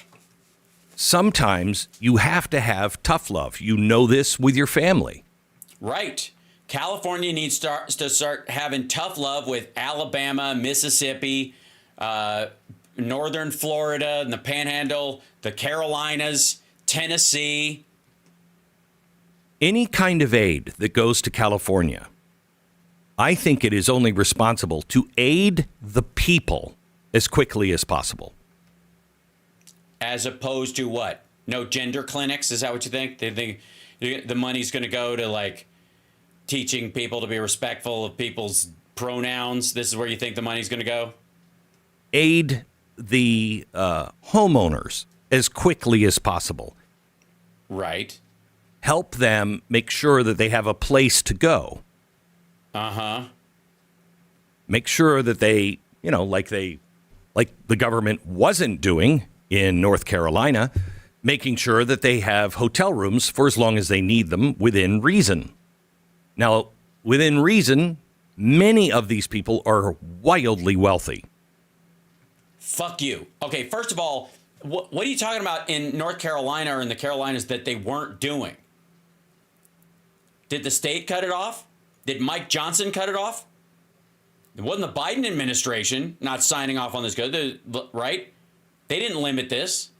Sometimes you have to have tough love. You know this with your family. Right. California needs to start having tough love with Alabama, Mississippi, northern Florida, and the Panhandle, the Carolinas, Tennessee. Any kind of aid that goes to California, I think it is only responsible to aid the people as quickly as possible. As opposed to what? No gender clinics? Is that what you think? They think the money's going to go to like teaching people to be respectful of people's pronouns? This is where you think the money's going to go? Aid the homeowners as quickly as possible. Right. Help them make sure that they have a place to go. Uh-huh. Make sure that they, like the government wasn't doing in North Carolina, making sure that they have hotel rooms for as long as they need them within reason. Now, within reason, many of these people are wildly wealthy. Fuck you. Okay, first of all, what are you talking about in North Carolina or in the Carolinas that they weren't doing? Did the state cut it off? Did Mike Johnson cut it off? It wasn't the Biden administration not signing off on this good, right? They didn't limit this.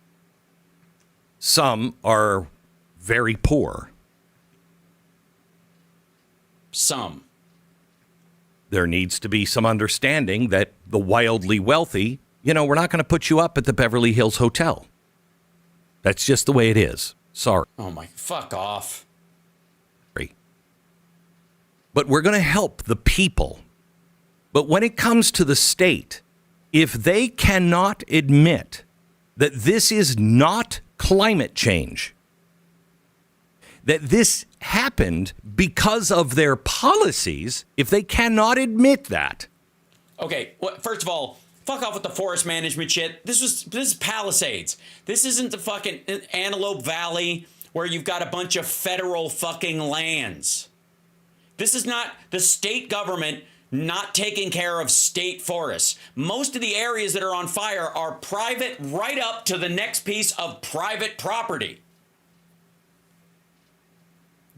Some are very poor. Some. There needs to be some understanding that the wildly wealthy, we're not going to put you up at the Beverly Hills Hotel. That's just the way it is. Sorry. Oh my, fuck off. But we're going to help the people. But when it comes to the state, if they cannot admit that this is not climate change, that this happened because of their policies, if they cannot admit that. Okay, well, first of all, fuck off with the forest management shit. This is Palisades. This isn't the fucking Antelope Valley where you've got a bunch of federal fucking lands. This is not the state government not taking care of state forests. Most of the areas that are on fire are private right up to the next piece of private property.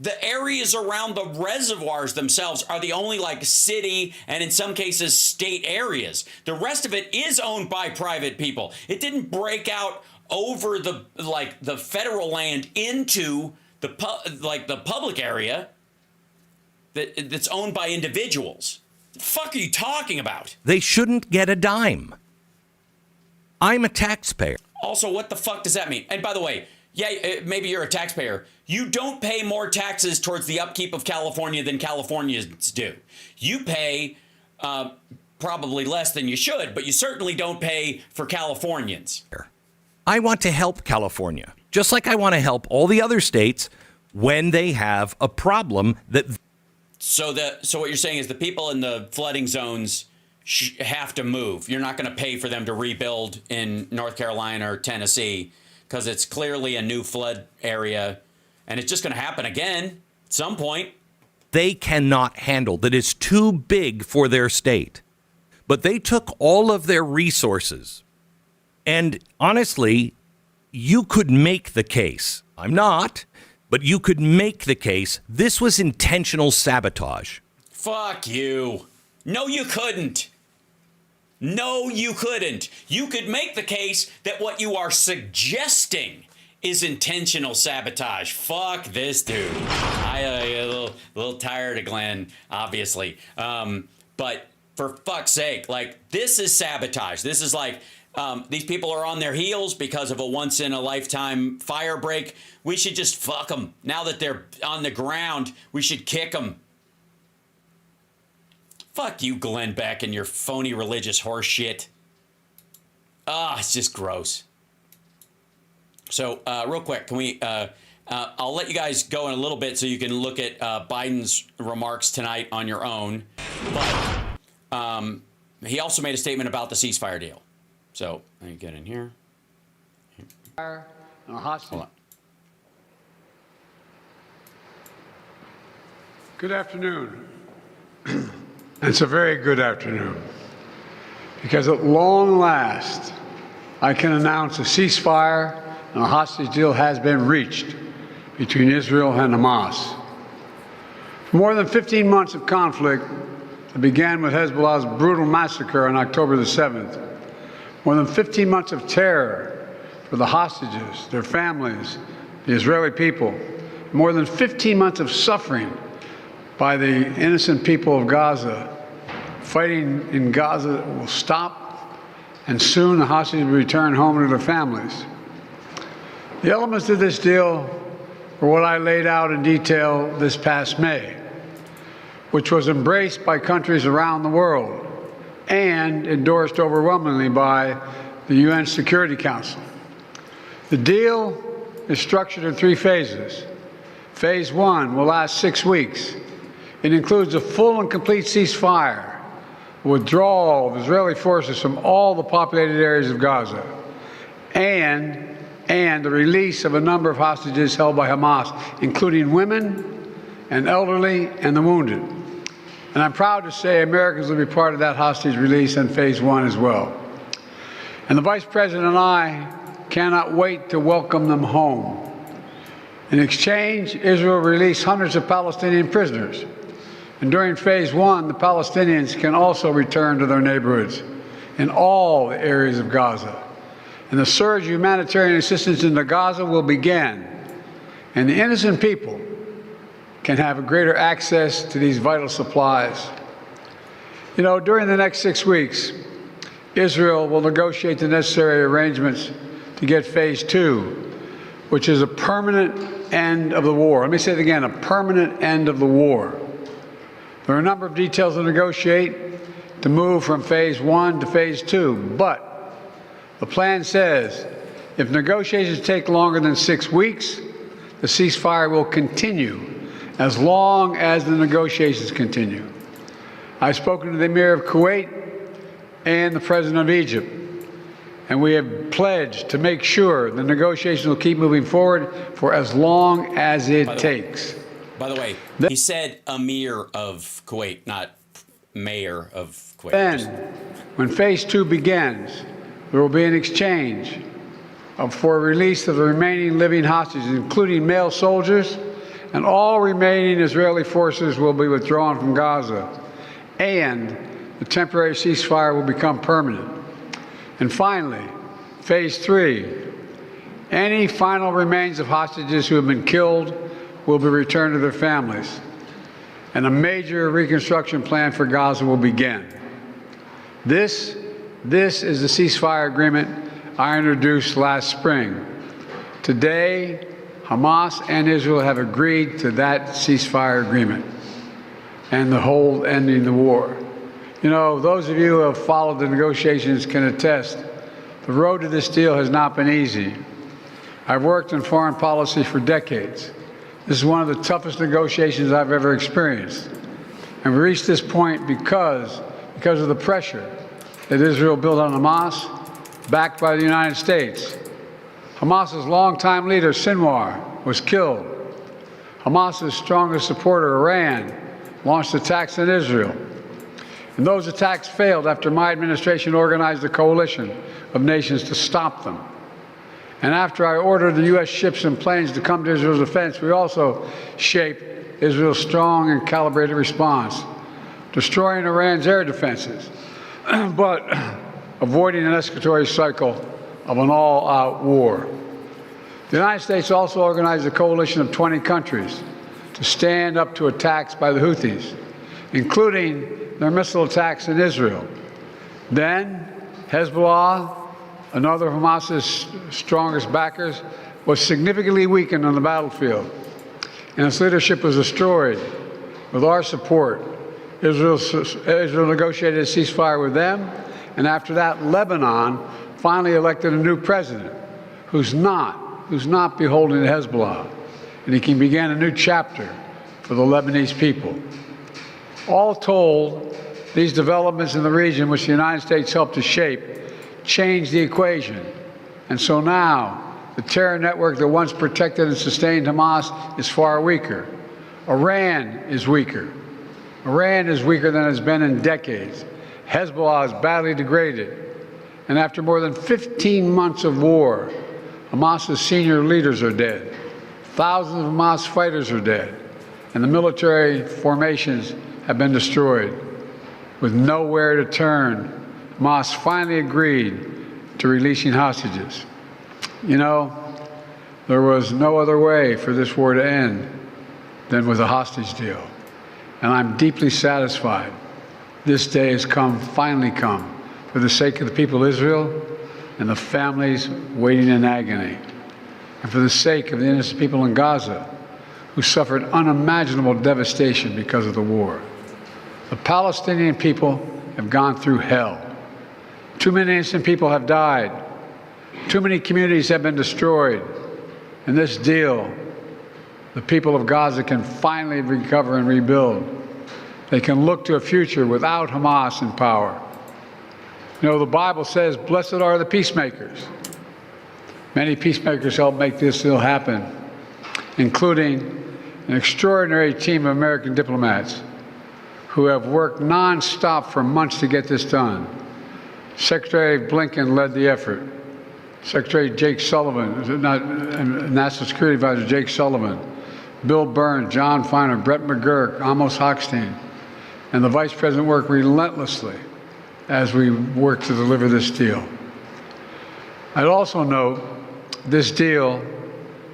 The areas around the reservoirs themselves are the only city and in some cases state areas. The rest of it is owned by private people. It didn't break out over the federal land into the public area that's owned by individuals. The fuck are you talking about? They shouldn't get a dime. I'm a taxpayer. Also, what the fuck does that mean? And by the way, yeah, maybe you're a taxpayer. You don't pay more taxes towards the upkeep of California than Californians do. You pay probably less than you should, but you certainly don't pay for Californians. I want to help California, just like I want to help all the other states when they have a problem that... So what you're saying is the people in the flooding zones have to move. You're not going to pay for them to rebuild in North Carolina or Tennessee because it's clearly a new flood area, and it's just going to happen again at some point. They cannot handle that. It's too big for their state. But they took all of their resources. And honestly, you could make the case. I'm not, but you could make the case this was intentional sabotage. Fuck you. No, you couldn't. No, you couldn't. You could make the case that what you are suggesting is intentional sabotage. Fuck this dude. I'm a little tired of Glenn, obviously. But for fuck's sake, like, this is sabotage. This is like, these people are on their heels because of a once-in-a-lifetime fire break. We should just fuck them. Now that they're on the ground, we should kick them. Fuck you, Glenn Beck, and your phony religious horse shit. It's just gross. So, real quick, can we... I'll let you guys go in a little bit so you can look at Biden's remarks tonight on your own. But he also made a statement about the ceasefire deal. So, let me get in here. Hold on. Good afternoon. It's a very good afternoon, because at long last, I can announce a ceasefire and a hostage deal has been reached between Israel and Hamas. For more than 15 months of conflict that began with Hezbollah's brutal massacre on October the 7th, more than 15 months of terror for the hostages, their families, the Israeli people, more than 15 months of suffering by the innocent people of Gaza. Fighting in Gaza will stop, and soon the hostages will return home to their families. The elements of this deal were what I laid out in detail this past May, which was embraced by countries around the world and endorsed overwhelmingly by the UN Security Council. The deal is structured in 3 phases. Phase 1 will last 6 weeks. It includes a full and complete ceasefire, withdrawal of Israeli forces from all the populated areas of Gaza, and the release of a number of hostages held by Hamas, including women and elderly and the wounded. And I'm proud to say Americans will be part of that hostage release in Phase 1 as well. And the Vice President and I cannot wait to welcome them home. In exchange, Israel released hundreds of Palestinian prisoners. And during Phase 1, the Palestinians can also return to their neighborhoods in all the areas of Gaza. And the surge of humanitarian assistance into Gaza will begin. And the innocent people can have a greater access to these vital supplies. You know, during the next 6 weeks, Israel will negotiate the necessary arrangements to get Phase 2, which is a permanent end of the war. Let me say it again, a permanent end of the war. There are a number of details to negotiate to move from Phase 1 to Phase 2, but the plan says if negotiations take longer than 6 weeks, the ceasefire will continue as long as the negotiations continue. I've spoken to the Emir of Kuwait and the President of Egypt, and we have pledged to make sure the negotiations will keep moving forward for as long as it takes. By the way, he said Emir of Kuwait, not Mayor of Kuwait. Then, when Phase 2 begins, there will be an exchange for release of the remaining living hostages, including male soldiers, and all remaining Israeli forces will be withdrawn from Gaza, and the temporary ceasefire will become permanent. And finally, Phase 3, any final remains of hostages who have been killed will be returned to their families, and a major reconstruction plan for Gaza will begin. This is the ceasefire agreement I introduced last spring. Today, Hamas and Israel have agreed to that ceasefire agreement and the whole ending the war. You know, those of you who have followed the negotiations can attest, the road to this deal has not been easy. I've worked in foreign policy for decades. This is one of the toughest negotiations I've ever experienced. And we reached this point because of the pressure that Israel built on Hamas, backed by the United States. Hamas's longtime leader, Sinwar, was killed. Hamas's strongest supporter, Iran, launched attacks on Israel. And those attacks failed after my administration organized a coalition of nations to stop them. And after I ordered the U.S. ships and planes to come to Israel's defense, we also shaped Israel's strong and calibrated response, destroying Iran's air defenses, but avoiding an escalatory cycle of an all-out war. The United States also organized a coalition of 20 countries to stand up to attacks by the Houthis, including their missile attacks in Israel. Then Hezbollah, another of Hamas's strongest backers, was significantly weakened on the battlefield, and its leadership was destroyed. With our support, Israel negotiated a ceasefire with them, and after that, Lebanon finally elected a new president who's not beholden to Hezbollah, and he can begin a new chapter for the Lebanese people. All told, these developments in the region, which the United States helped to shape, changed the equation. And so now, the terror network that once protected and sustained Hamas is far weaker. Iran is weaker. Iran is weaker than it's been in decades. Hezbollah is badly degraded. And after more than 15 months of war, Hamas's senior leaders are dead. Thousands of Hamas fighters are dead. And the military formations have been destroyed. With nowhere to turn, Hamas finally agreed to releasing hostages. You know, there was no other way for this war to end than with a hostage deal. And I'm deeply satisfied this day has finally come, for the sake of the people of Israel and the families waiting in agony, and for the sake of the innocent people in Gaza who suffered unimaginable devastation because of the war. The Palestinian people have gone through hell. Too many innocent people have died. Too many communities have been destroyed. In this deal, the people of Gaza can finally recover and rebuild. They can look to a future without Hamas in power. You know, the Bible says, blessed are the peacemakers. Many peacemakers helped make this deal happen, including an extraordinary team of American diplomats who have worked nonstop for months to get this done. Secretary Blinken led the effort. Secretary Jake Sullivan, National Security Advisor Jake Sullivan, Bill Burns, John Feiner, Brett McGurk, Amos Hochstein, and the Vice President worked relentlessly as we work to deliver this deal. I'd also note this deal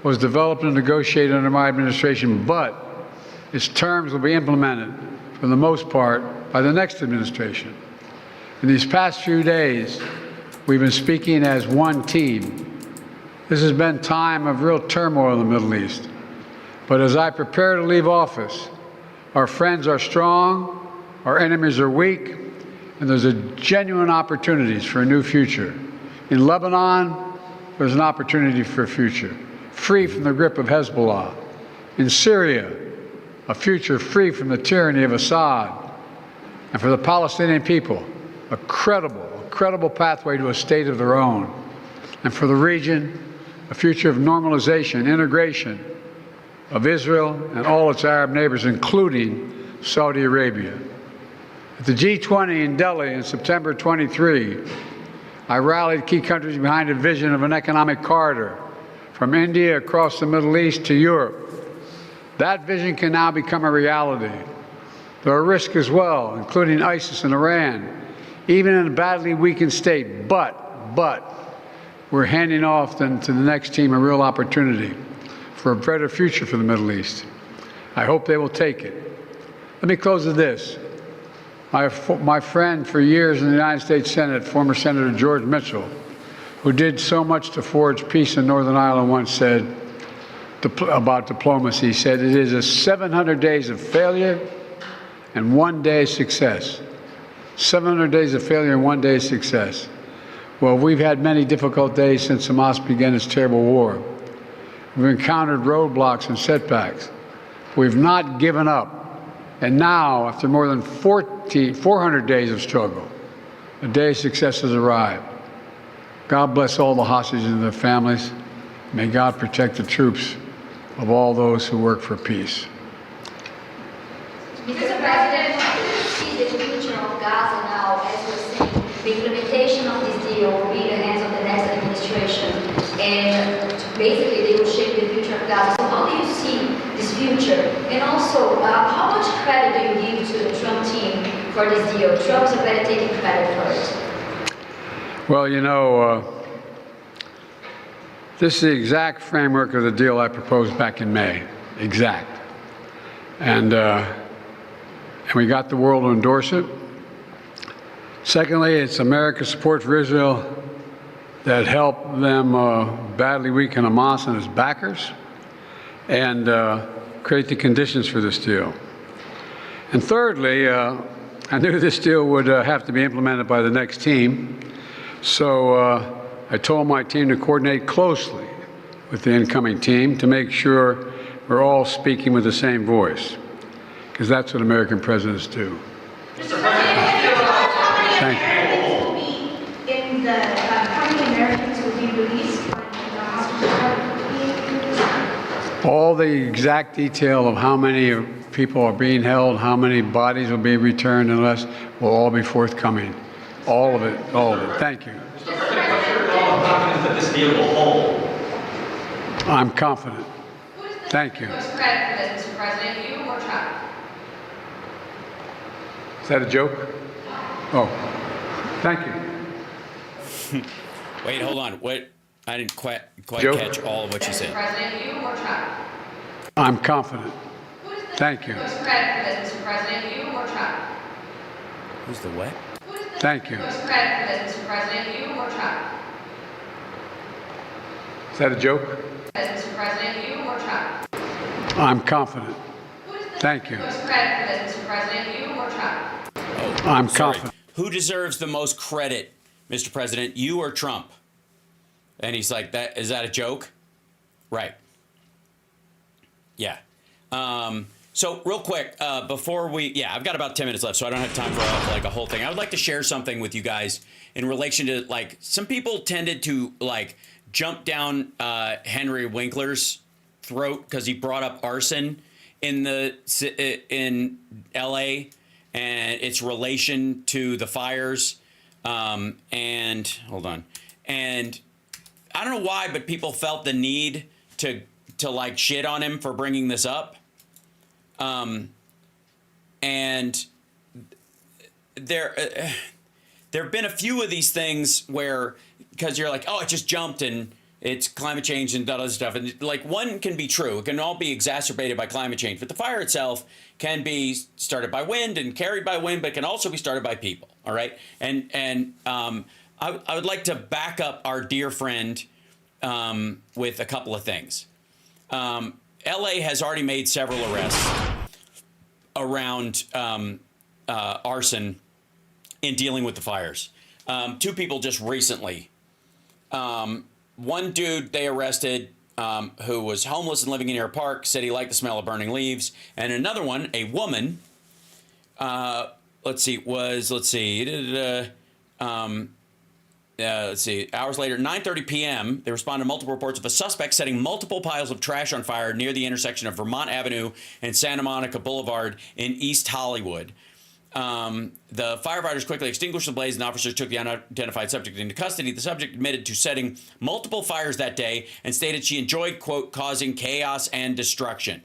was developed and negotiated under my administration, but its terms will be implemented for the most part by the next administration. In these past few days, we've been speaking as one team. This has been a time of real turmoil in the Middle East. But as I prepare to leave office, our friends are strong, our enemies are weak, and there's a genuine opportunities for a new future. In Lebanon, there's an opportunity for a future, free from the grip of Hezbollah. In Syria, a future free from the tyranny of Assad. And for the Palestinian people, a credible pathway to a state of their own. And for the region, a future of normalization, integration of Israel and all its Arab neighbors, including Saudi Arabia. At the G20 in Delhi in September 23, I rallied key countries behind a vision of an economic corridor from India across the Middle East to Europe. That vision can now become a reality. There are risks as well, including ISIS and Iran, even in a badly weakened state, but we're handing off then to the next team a real opportunity for a better future for the Middle East. I hope they will take it. Let me close with this. My friend for years in the United States Senate, former Senator George Mitchell, who did so much to forge peace in Northern Ireland, once said about diplomacy, he said, it is a 700 days of failure and 1 day of success. 700 days of failure and 1 day of success. Well, we've had many difficult days since Hamas began its terrible war. We've encountered roadblocks and setbacks. We've not given up. And now, after more than 400 days of struggle, a day of success has arrived. God bless all the hostages and their families. May God protect the troops of all those who work for peace. Mr. President, please, Gaza now, as we're seeing, the implementation of this deal will be in the hands of the next administration. And basically, they will shape the future of Gaza. So how do you see this future? And also, how much credit do you give to the Trump team for this deal? Trump's already taking credit for it. Well, you know, this is the exact framework of the deal I proposed back in May. Exact. And we got the world to endorse it. Secondly, it's America's support for Israel that helped them badly weaken Hamas and its backers and create the conditions for this deal. And thirdly, I knew this deal would have to be implemented by the next team, so I told my team to coordinate closely with the incoming team to make sure we're all speaking with the same voice, because that's what American presidents do. Thank you. In the how many Americans will be released? All the exact detail of how many people are being held, how many bodies will be returned and less, will all be forthcoming. All of it, all of it. Thank you. That this deal will hold. I'm confident. Thank you. Who's credit for this, Mr. President? You or Trump? Is that a joke? Oh, thank you. Wait, hold on. What? I didn't quite Joke? catch all of what you said. President, you or Trump? I'm confident. Thank you. Who's credit for this, Mr. President? You or Trump? Who's the what? Thank you. Who's credit for this, Mr. President? You or Trump? Is that a joke? Mr. President, you or Trump? I'm confident. Thank you. Who's credit for this, Mr. President? You or Trump? I'm Sorry. confident. Who deserves the most credit, Mr. President? You or Trump? And he's like, "That is that a joke?" Right. Yeah. So real quick, before I've got about 10 minutes left, so I don't have time for like a whole thing. I would like to share something with you guys in relation to, like, some people tended to like jump down Henry Winkler's throat because he brought up arson in L.A. and its relation to the fires. And hold on, and I don't know why, but people felt the need to like shit on him for bringing this up. And there have been a few of these things where, because you're like, oh, it just jumped and it's climate change and that other stuff. And like, one can be true. It can all be exacerbated by climate change. But the fire itself can be started by wind and carried by wind, but it can also be started by people. All right. And I would like to back up our dear friend with a couple of things. LA has already made several arrests around arson in dealing with the fires. Two people just recently. One dude they arrested who was homeless and living in Air Park, said he liked the smell of burning leaves. And another one, a woman, hours later, 9:30 p.m., they responded to multiple reports of a suspect setting multiple piles of trash on fire near the intersection of Vermont Avenue and Santa Monica Boulevard in East Hollywood. The firefighters quickly extinguished the blaze and officers took the unidentified subject into custody. The subject admitted to setting multiple fires that day and stated she enjoyed, quote, causing chaos and destruction.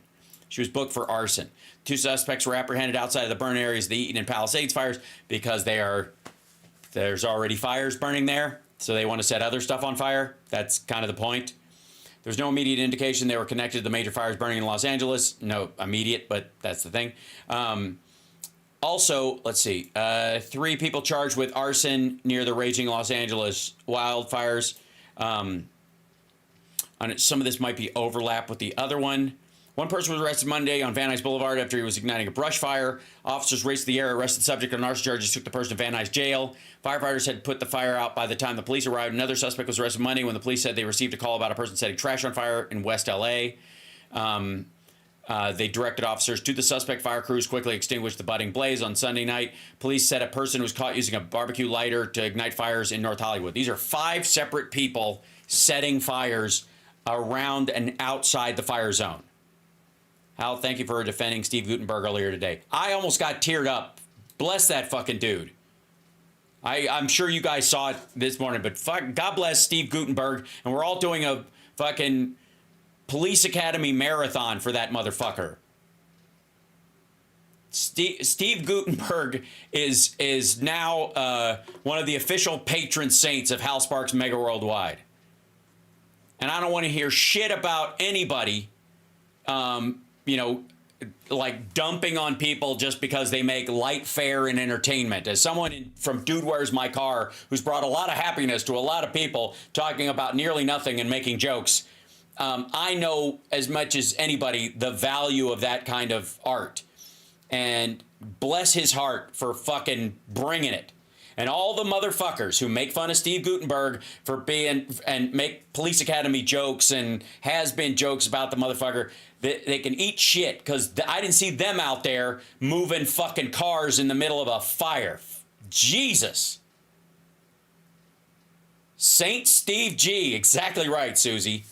She was booked for arson. Two suspects were apprehended outside of the burn areas of the Eaton and Palisades fires because there's already fires burning there, so they want to set other stuff on fire. That's kind of the point. There's no immediate indication they were connected to the major fires burning in Los Angeles. No immediate, but that's the thing. Also, let's see, 3 people charged with arson near the raging Los Angeles wildfires. Some of this might be overlap with the other one. One person was arrested Monday on Van Nuys Boulevard after he was igniting a brush fire. Officers raced to the area, arrested the subject on arson charges, took the person to Van Nuys jail. Firefighters had put the fire out by the time the police arrived. Another suspect was arrested Monday when the police said they received a call about a person setting trash on fire in West L.A. They directed officers to the suspect. Fire crews quickly extinguished the budding blaze. On Sunday night, police said a person was caught using a barbecue lighter to ignite fires in North Hollywood. These are 5 separate people setting fires around and outside the fire zone. Hal, thank you for defending Steve Gutenberg earlier today. I almost got teared up Bless that fucking dude. I'm sure you guys saw it this morning, but God bless Steve Guttenberg, and we're all doing a fucking Police Academy marathon for that motherfucker. Steve Guttenberg is now one of the official patron saints of Hal Sparks Megaworldwide. And I don't want to hear shit about anybody, like dumping on people just because they make light fare and entertainment. As someone from Dude Where's My Car, who's brought a lot of happiness to a lot of people talking about nearly nothing and making jokes, I know as much as anybody the value of that kind of art. And bless his heart for fucking bringing it. And all the motherfuckers who make fun of Steve Guttenberg for being and make Police Academy jokes and has-been jokes about the motherfucker, they can eat shit because I didn't see them out there moving fucking cars in the middle of a fire. Jesus. Saint Steve G. Exactly right, Susie.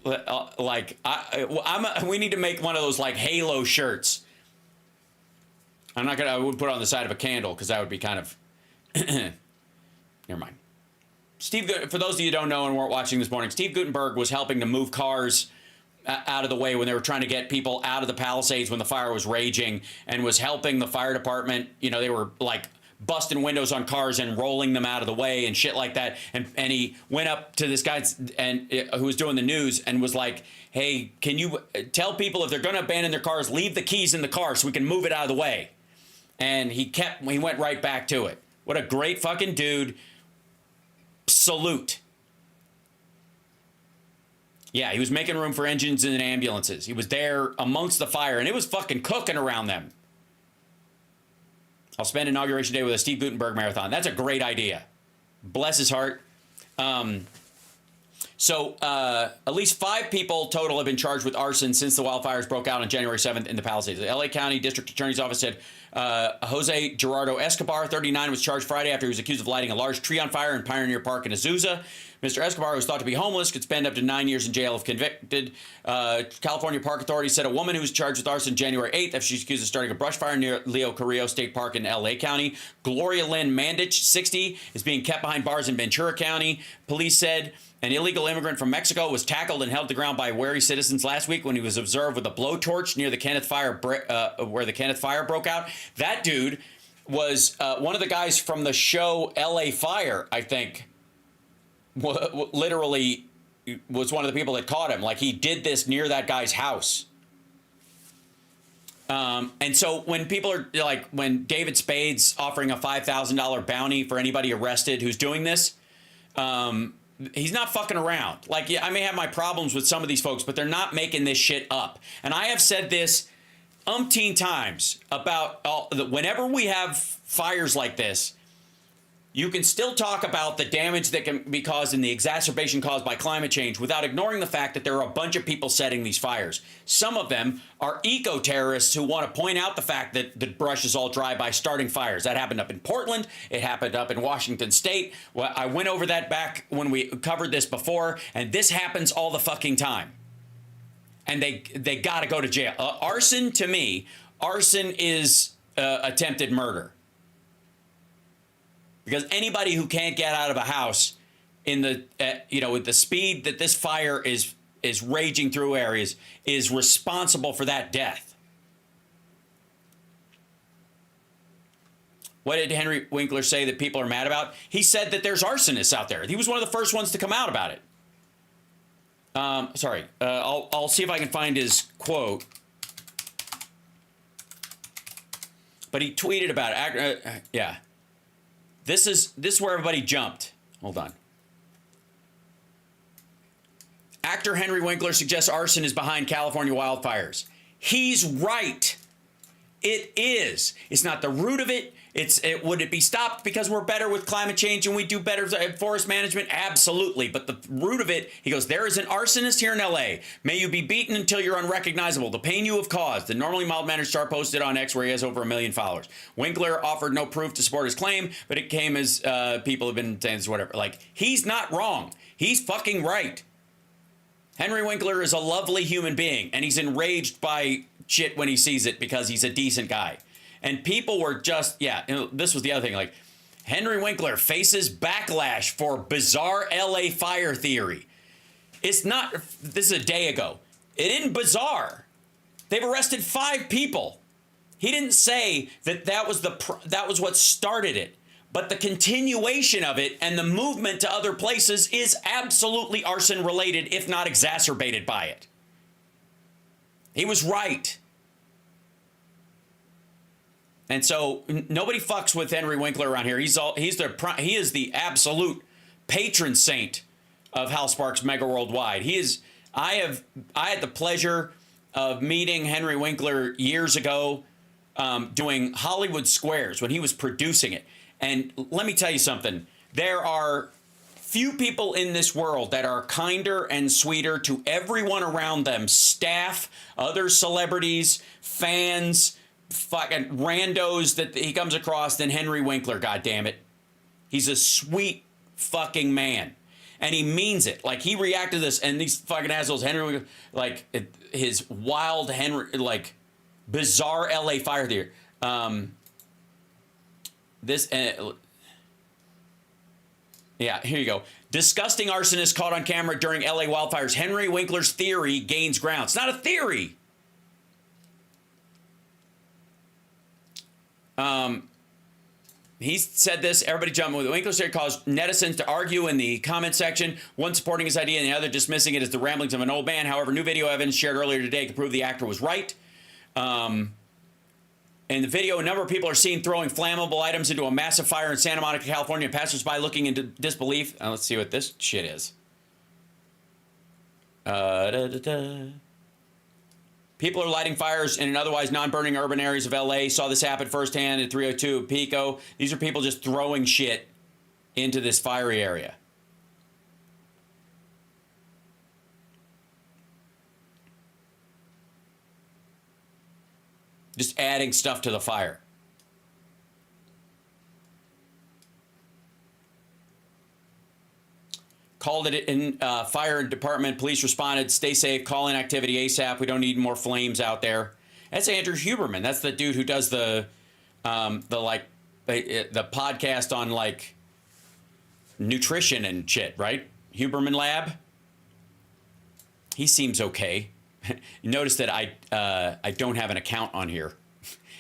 We need to make one of those like Halo shirts. I would put it on the side of a candle because that would be kind of, never mind. For those of you who don't know and weren't watching this morning, Steve Guttenberg was helping to move cars out of the way when they were trying to get people out of the Palisades when the fire was raging, and was helping the fire department. They were like busting windows on cars and rolling them out of the way and shit like that. And he went up to this guy who was doing the news and was like, hey, can you tell people if they're going to abandon their cars, leave the keys in the car so we can move it out of the way. And he went right back to it. What a great fucking dude. Salute. Yeah, he was making room for engines and ambulances. He was there amongst the fire, and it was fucking cooking around them. I'll spend Inauguration Day with a Steve Guttenberg marathon. That's a great idea. Bless his heart. So at least 5 people total have been charged with arson since the wildfires broke out on January 7th in the Palisades. The LA County District Attorney's Office said Jose Gerardo Escobar, 39, was charged Friday after he was accused of lighting a large tree on fire in Pioneer Park in Azusa. Mr. Escobar, who was thought to be homeless, could spend up to 9 years in jail if convicted. California Park Authority said a woman who was charged with arson January 8th after she's accused of starting a brush fire near Leo Carrillo State Park in LA County. Gloria Lynn Mandich, 60, is being kept behind bars in Ventura County. Police said an illegal immigrant from Mexico was tackled and held to the ground by wary citizens last week when he was observed with a blowtorch near the Kenneth Fire, where the Kenneth Fire broke out. That dude was one of the guys from the show LA Fire, I think. Literally was one of the people that caught him. Like, he did this near that guy's house. And so when people are like, when David Spade's offering a $5,000 bounty for anybody arrested who's doing this, he's not fucking around. Like, yeah, I may have my problems with some of these folks, but they're not making this shit up. And I have said this umpteen times about whenever we have fires like this, you can still talk about the damage that can be caused and the exacerbation caused by climate change without ignoring the fact that there are a bunch of people setting these fires. Some of them are eco-terrorists who want to point out the fact that the brush is all dry by starting fires. That happened up in Portland. It happened up in Washington State. Well, I went over that back when we covered this before, and this happens all the fucking time. And they got to go to jail. Arson, to me, arson is attempted murder. Because anybody who can't get out of a house in the, with the speed that this fire is raging through areas is responsible for that death. What did Henry Winkler say that people are mad about? He said that there's arsonists out there. He was one of the first ones to come out about it. I'll see if I can find his quote. But he tweeted about it. Yeah. This is where everybody jumped. Hold on. Actor Henry Winkler suggests arson is behind California wildfires. He's right. It is. It's not the root of it. Would it be stopped because we're better with climate change and we do better forest management? Absolutely. But the root of it, he goes, there is an arsonist here in LA. May you be beaten until you're unrecognizable. The pain you have caused. The normally mild-mannered star posted on X where he has over 1 million followers. Winkler offered no proof to support his claim, but it came as people have been saying this, whatever. Like, he's not wrong. He's fucking right. Henry Winkler is a lovely human being, and he's enraged by shit when he sees it because he's a decent guy. And people were just, this was the other thing. Like, Henry Winkler faces backlash for bizarre LA fire theory. It's not, this is a day ago. It isn't bizarre. They've arrested 5 people. He didn't say that was what started it. But the continuation of it and the movement to other places is absolutely arson related, if not exacerbated by it. He was right. And so nobody fucks with Henry Winkler around here. He is the absolute patron saint of Hal Sparks Megaworldwide. I had the pleasure of meeting Henry Winkler years ago, doing Hollywood Squares when he was producing it. And let me tell you something. There are few people in this world that are kinder and sweeter to everyone around them. Staff, other celebrities, fans, fucking randos that he comes across than Henry Winkler, goddammit. He's a sweet fucking man. And he means it. Like, he reacted to this, and these fucking assholes, Henry Winkler, like, his wild Henry, like, bizarre LA fire theory. Here you go. Disgusting arsonist caught on camera during LA wildfires. Henry Winkler's theory gains ground. It's not a theory. He said this, everybody jumped with it. Winkler's theory caused netizens to argue in the comment section, one supporting his idea and the other dismissing it as the ramblings of an old man. However, new video evidence shared earlier today could prove the actor was right. In the video, a number of people are seen throwing flammable items into a massive fire in Santa Monica, California. Passersby looking into disbelief. Let's see what this shit is. People are lighting fires in an otherwise non-burning urban areas of LA. Saw this happen firsthand at 302 Pico. These are people just throwing shit into this fiery area. Just adding stuff to the fire. Called it in fire department. Police responded. Stay safe. Call in activity ASAP. We don't need more flames out there. That's Andrew Huberman. That's the dude who does the podcast on like nutrition and shit, right? Huberman Lab. He seems okay. You notice that I don't have an account on here.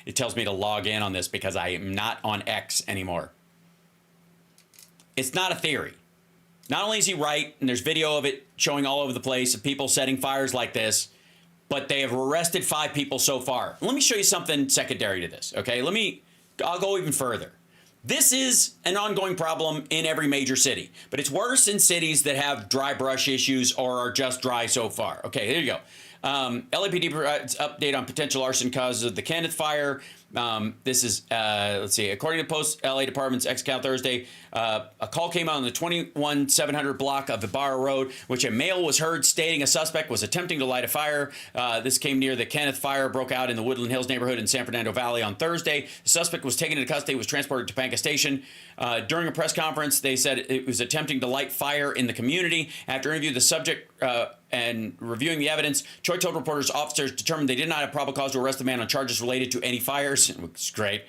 It tells me to log in on this because I am not on X anymore. It's not a theory. Not only is he right, and there's video of it showing all over the place of people setting fires like this, but they have arrested 5 people so far. Let me show you something secondary to this, okay? I'll go even further. This is an ongoing problem in every major city, but it's worse in cities that have dry brush issues or are just dry so far. Okay, here you go. LAPD provides update on potential arson causes of the Kenneth fire. This is, let's see, according to Post LA Department's X account Thursday, a call came out on the 21700 block of Ibarra Road, which a male was heard stating a suspect was attempting to light a fire. This came near the Kenneth fire, broke out in the Woodland Hills neighborhood in San Fernando Valley on Thursday. The suspect was taken into custody, was transported to Topanga Station. During a press conference, they said it was attempting to light fire in the community. After interviewing the subject and reviewing the evidence, Troy told reporters officers determined they did not have probable cause to arrest the man on charges related to any fires, which is great.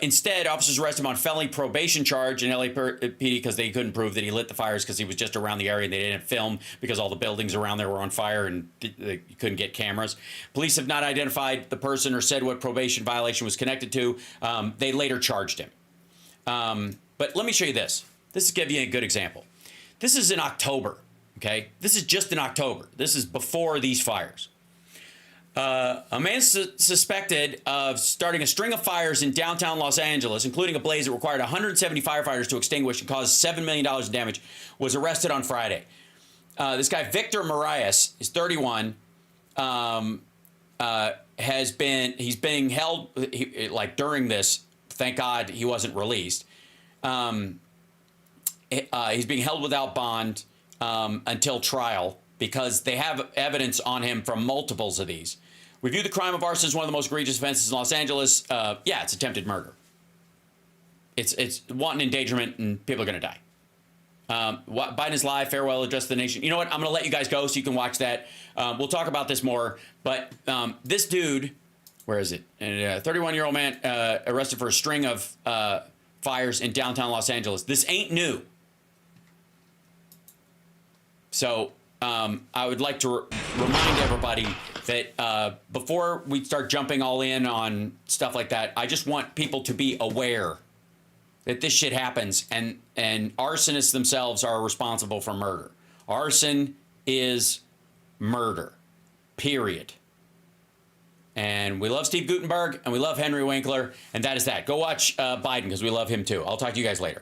Instead, officers arrested him on felony probation charge in LAPD because they couldn't prove that he lit the fires because he was just around the area and they didn't film because all the buildings around there were on fire and they couldn't get cameras. Police have not identified the person or said what probation violation was connected to. They later charged him. But let me show you this. This is give you a good example. This is in October. Okay, this is just in October. This is before these fires. A man suspected of starting a string of fires in downtown Los Angeles, including a blaze that required 170 firefighters to extinguish and caused $7 million in damage, was arrested on Friday. This guy, Victor Marias, is 31. He's being held like during this. Thank God he wasn't released. He's being held without bond until trial because they have evidence on him from multiples of these. We view the crime of arson as one of the most egregious offenses in Los Angeles. It's attempted murder. It's wanton endangerment and people are going to die. Biden's live farewell address to the nation. You know what? I'm going to let you guys go so you can watch that. We'll talk about this more. But this dude, where is it? A 31-year-old man arrested for a string of fires in downtown Los Angeles. This ain't new. So I would like to remind everybody that before we start jumping all in on stuff like that, I just want people to be aware that this shit happens, and arsonists themselves are responsible for murder. Arson is murder, period. And we love Steve Gutenberg, and we love Henry Winkler, and that is that. Go watch Biden, because we love him too. I'll talk to you guys later.